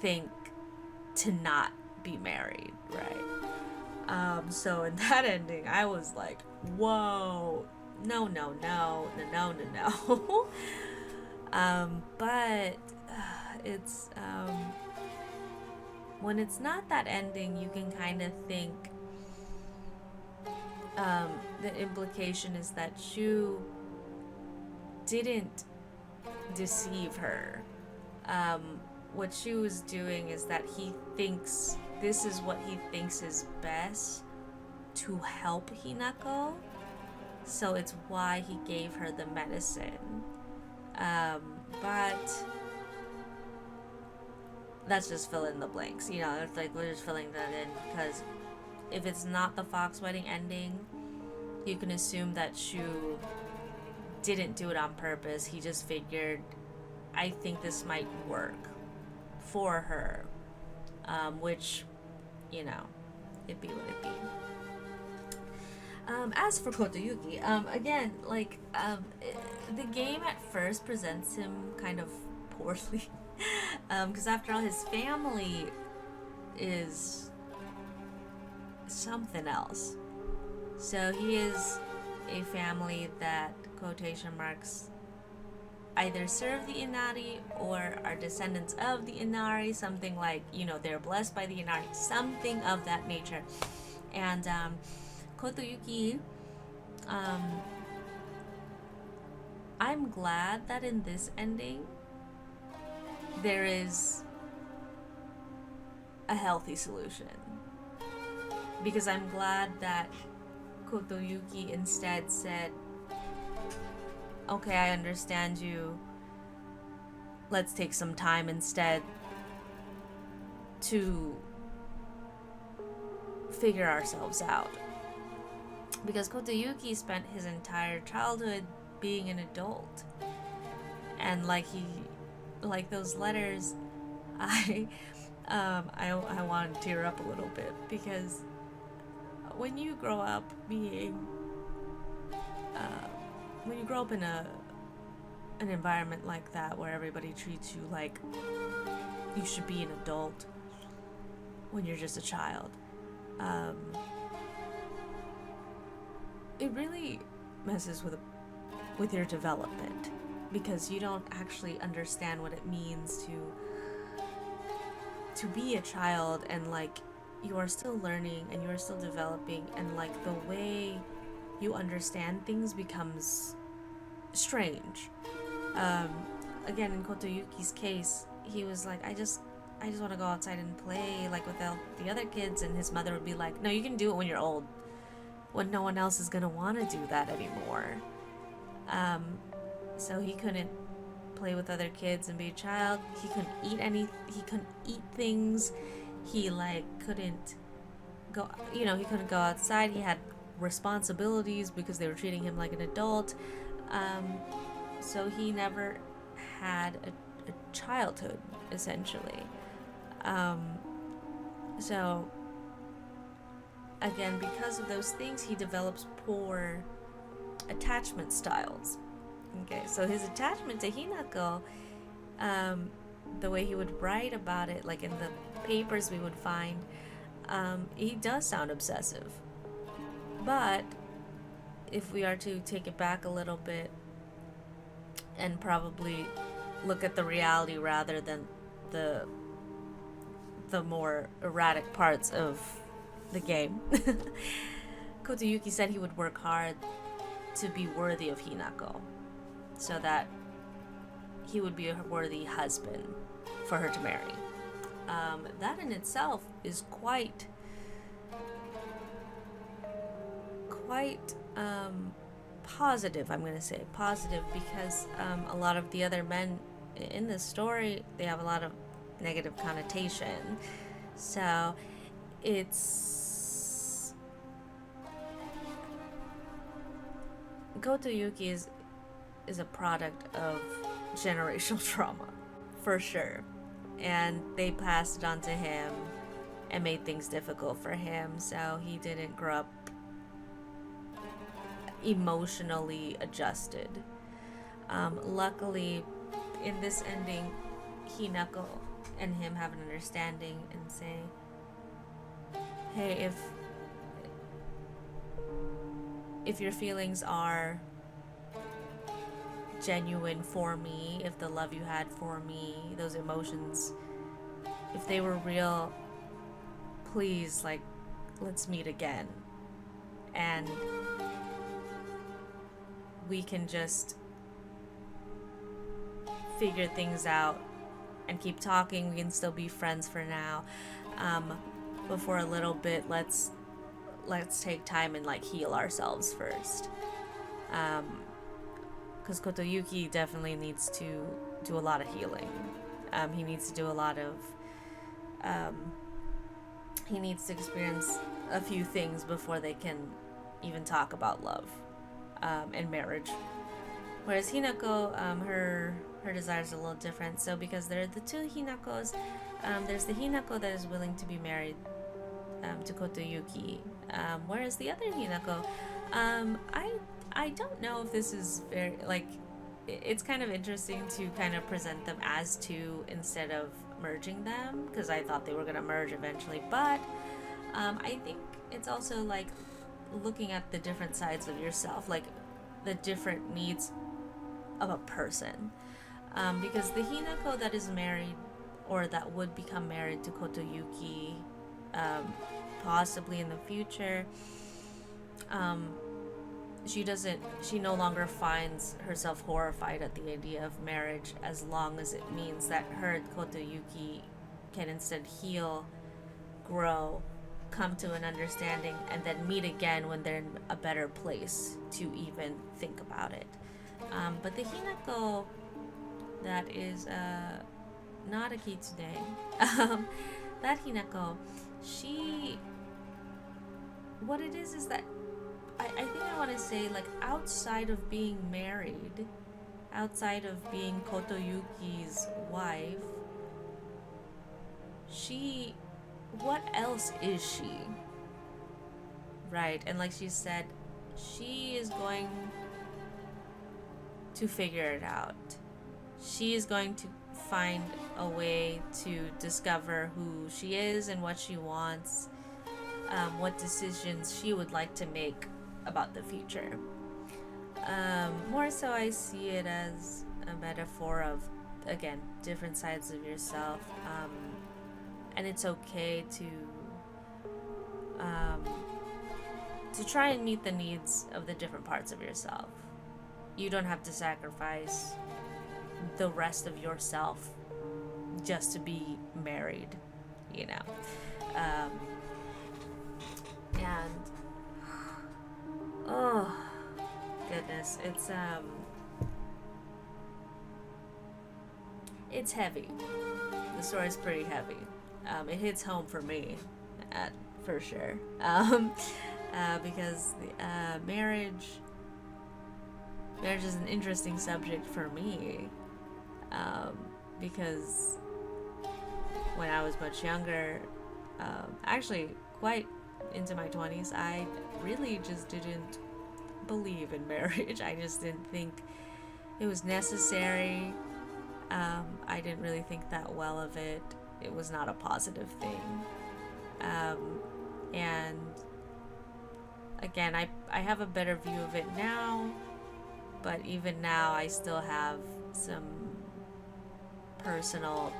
think to not be married, right? So in that ending, I was like, whoa, no. But it's when it's not that ending, you can kind of think the implication is that Shu didn't deceive her. What Shu was doing is that he thinks this is what he thinks is best to help Hinako, so it's why he gave her the medicine. But that's just fill in the blanks, it's like we're just filling that in, because if it's not the Fox wedding ending, you can assume that Shu didn't do it on purpose. He just figured, I think this might work for her, which, it be what it be. As for Kotoyuki, again, like, the game at first presents him kind of poorly, because after all, his family is something else. So he is a family that, quotation marks, either serve the Inari or are descendants of the Inari, something like, they're blessed by the Inari, something of that nature. And Kotoyuki, I'm glad that in this ending there is a healthy solution, because I'm glad that Kotoyuki instead said, okay, I understand you, let's take some time instead to figure ourselves out. Because Kotoyuki spent his entire childhood being an adult, and like those letters, I want to tear up a little bit, because when you grow up in an environment like that, where everybody treats you like you should be an adult when you're just a child, it really messes with your development, because you don't actually understand what it means to be a child, and like you are still learning and you are still developing, and like the way you understand things becomes strange. Again, in Kotoyuki's case, he was like, I just want to go outside and play like with the other kids, and his mother would be like, no, you can do it when you're old, when no one else is gonna want to do that anymore. So he couldn't play with other kids and be a child. He couldn't eat things. He couldn't go, he couldn't go outside. He had responsibilities because they were treating him like an adult. So he never had a childhood, essentially. So again, because of those things, he develops poor attachment styles. Okay, so his attachment to Hinako, the way he would write about it, like in the papers we would find, he does sound obsessive. But if we are to take it back a little bit and probably look at the reality rather than the more erratic parts of the game, Kotoyuki said he would work hard to be worthy of Hinako, so that he would be a worthy husband for her to marry. That in itself is quite positive. I'm going to say positive, because a lot of the other men in this story, they have a lot of negative connotation. So it's Kotoyuki is a product of generational trauma, for sure. And they passed it on to him and made things difficult for him, so he didn't grow up emotionally adjusted. Luckily, in this ending, Hinako and him have an understanding and say, hey, if your feelings are genuine for me, if the love you had for me, those emotions, if they were real, please, let's meet again, and we can just figure things out and keep talking. We can still be friends for now, but for a little bit, let's take time and heal ourselves first, because Kotoyuki definitely needs to do a lot of healing. He needs to do a lot of he needs to experience a few things before they can even talk about love and marriage. Whereas Hinako, her desires are a little different. So because there are the two Hinakos, there's the Hinako that is willing to be married to Kotoyuki, whereas the other Hinako, I don't know if this is very, it's kind of interesting to kind of present them as two instead of merging them, because I thought they were going to merge eventually, but I think it's also looking at the different sides of yourself, the different needs of a person. Because the Hinako that is married, or that would become married to Kotoyuki, possibly in the future, she no longer finds herself horrified at the idea of marriage, as long as it means that her and Kotoyuki can instead heal, grow, come to an understanding, and then meet again when they're in a better place to even think about it. But the Hinako that is not a kitsune, that Hinako, what it is that I think I want to say, like, outside of being married, outside of being Kotoyuki's wife, what else is she? Right, and like she said, she is going to figure it out. She is going to find a way to discover who she is and what she wants, what decisions she would like to make about the future. More so, I see it as a metaphor of, again, different sides of yourself, and it's okay to try and meet the needs of the different parts of yourself. You don't have to sacrifice the rest of yourself just to be married, you know. And oh goodness, it's heavy. The story's pretty heavy. It hits home for me, for sure. Because marriage is an interesting subject for me. Because when I was much younger, actually quite into my 20s, I really just didn't believe in marriage. I just didn't think it was necessary. I didn't really think that well of it. It was not a positive thing. And again, I have a better view of it now, but even now I still have some personal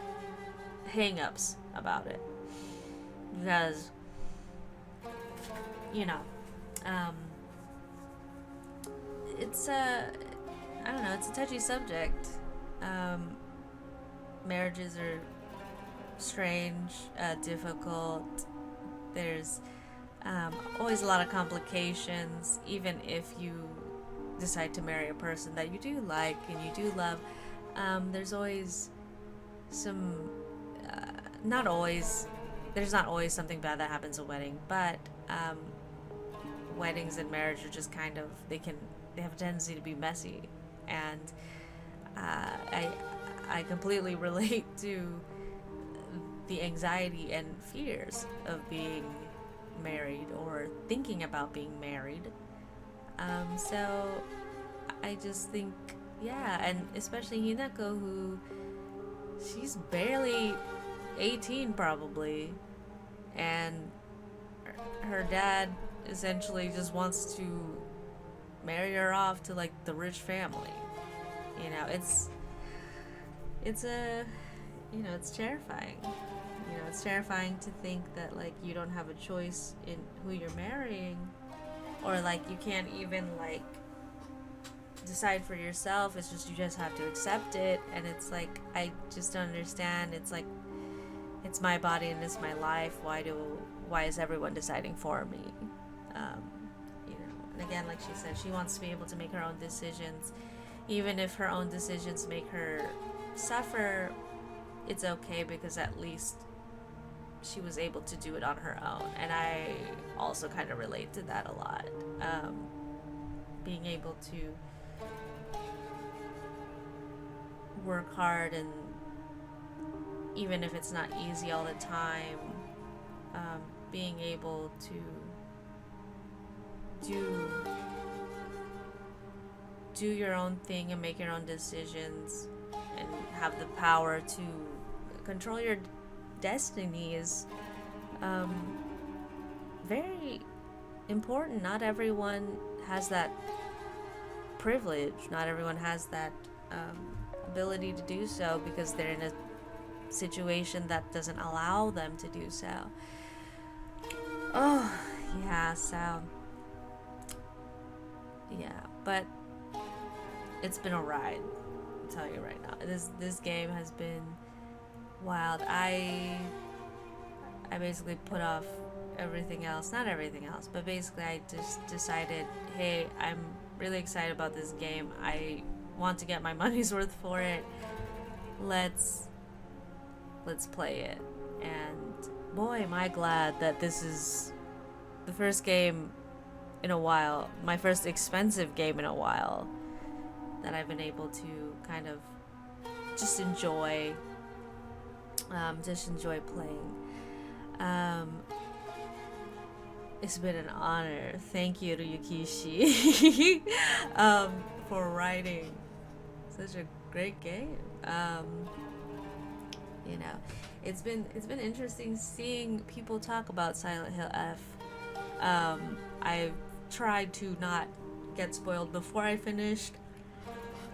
hang-ups about it. Because, you know, it's I don't know, it's a touchy subject. Marriages are strange, difficult. There's always a lot of complications, even if you decide to marry a person that you do like and you do love. There's always some, there's not always something bad that happens at a wedding, but weddings and marriage are just kind of, they have a tendency to be messy, and I completely relate to the anxiety and fears of being married or thinking about being married. So I just think, yeah, and especially Hinako, who she's barely 18 probably, and her dad essentially just wants to marry her off to like the rich family. You know, it's terrifying. You know, it's terrifying to think that like you don't have a choice in who you're marrying, or like you can't even like decide for yourself. It's just, you just have to accept it. And it's like, I just don't understand. It's like, it's my body and it's my life. Why is everyone deciding for me? You know, and again, like she said, she wants to be able to make her own decisions. Even if her own decisions make her suffer, it's okay, because at least she was able to do it on her own. And I also kind of relate to that a lot. Being able to work hard, and even if it's not easy all the time, being able to do your own thing and make your own decisions and have the power to control your destiny is very important. Not everyone has that privilege. Not everyone has that ability to do so because they're in a situation that doesn't allow them to do so. Oh, yeah, so yeah, but it's been a ride, I'll tell you right now. This game has been wild. I basically put off everything else, not everything else, but basically I just decided, hey, I'm really excited about this game. I want to get my money's worth for it. Let's play it. And boy, am I glad that this is the first game in a while, my first expensive game in a while, that I've been able to kind of just enjoy playing. It's been an honor. Thank you to Yukishi for writing such a great game. You know, it's been interesting seeing people talk about Silent Hill F. I've tried to not get spoiled before I finished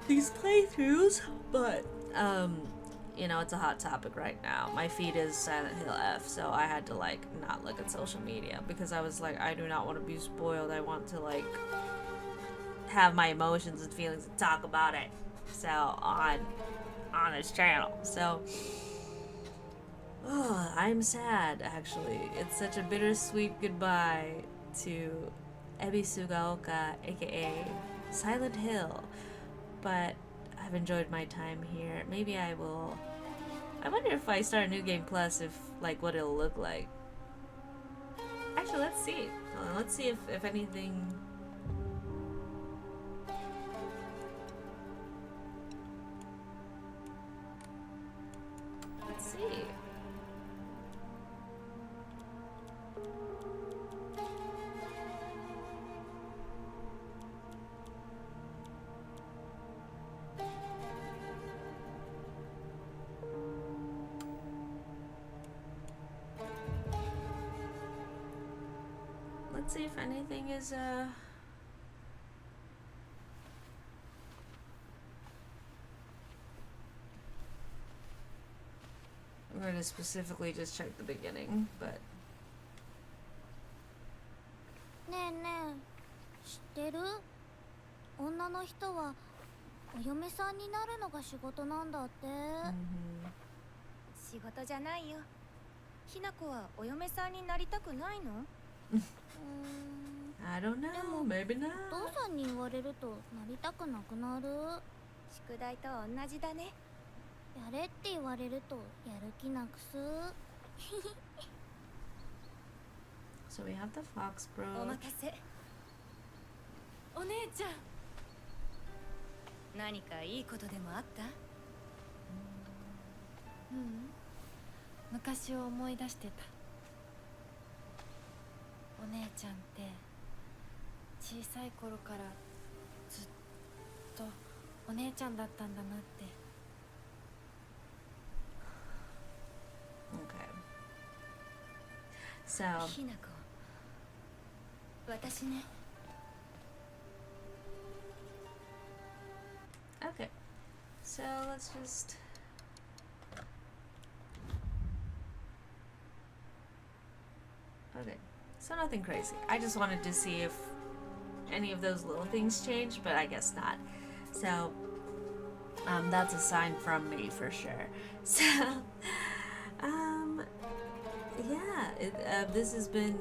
these playthroughs, but you know, it's a hot topic right now. My feed is Silent Hill F, so I had to like not look at social media because I was like, I do not want to be spoiled. I want to like have my emotions and feelings and talk about it. So on this channel. So I'm sad actually. It's such a bittersweet goodbye to Ebisugaoka, aka Silent Hill. But I've enjoyed my time here. Maybe I will. I wonder if I start a new game plus, if like what it'll look like. Actually, let's see. Let's see if anything. Let's see. Let's see if anything is I'm going to specifically just check the beginning, but ねえねえ、知ってる？女の人はお嫁さんになるのが仕事なんだって。仕事じゃないよ。ひなこはお嫁さんになりたくないの？I don't know, maybe not. お父さんに言われるとなりたくなくなる。宿題と同じだね。やれって言われるとやる気なくす。So we have the fox bro. お任せ。お姉ちゃん。何かいいことでもあった？昔を思い出してた。お姉ちゃんって小さい頃からずっとお姉ちゃんだったんだなって。Okay. So ひなこ。私ね。Okay. So let's just okay. So nothing crazy. I just wanted to see if any of those little things changed, but I guess not. So that's a sign from me for sure. So yeah, this has been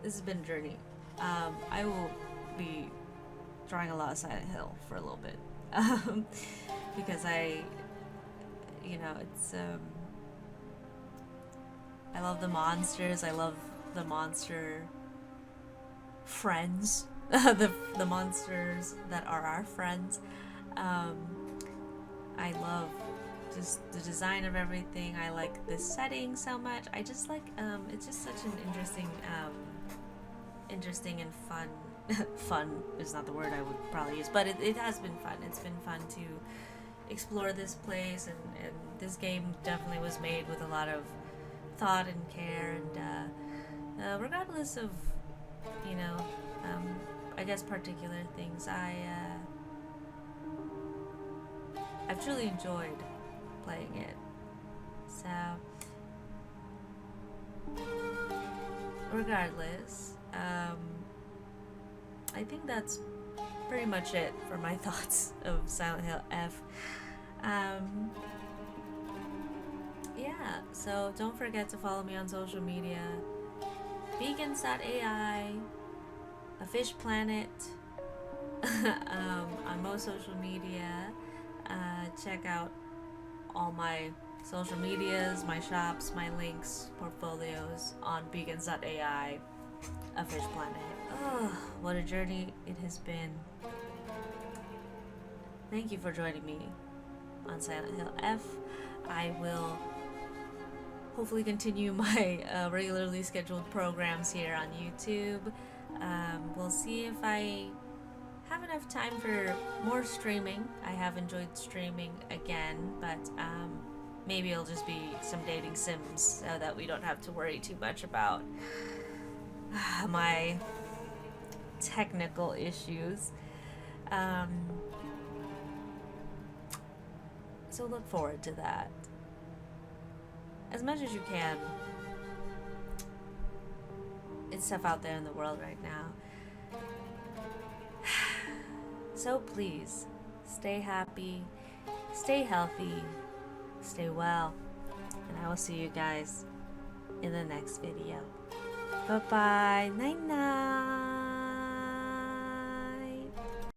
a journey. I will be drawing a lot of Silent Hill for a little bit because it's I love the monsters. I love the monster friends, the monsters that are our friends. I love just the design of everything. I like this setting so much. I just like it's just such an interesting and fun. Fun is not the word I would probably use, but it has been fun. It's been fun to explore this place, and this game definitely was made with a lot of thought and care, and regardless of I guess particular things, I've truly enjoyed playing it. So, regardless, I think that's pretty much it for my thoughts of Silent Hill F. Yeah, so don't forget to follow me on social media. Beacons.ai, afishplanet, on most social media. Check out all my social medias, my shops, my links, portfolios on beacons.ai, afishplanet. Oh, what a journey it has been. Thank you for joining me on Silent Hill F. I will hopefully continue my regularly scheduled programs here on YouTube. We'll see if I have enough time for more streaming. I have enjoyed streaming again, but maybe it'll just be some dating sims so that we don't have to worry too much about my technical issues. So look forward to that. As much as you can. It's tough out there in the world right now. So please, stay happy, stay healthy, stay well, and I will see you guys in the next video. Bye-bye. Night-night.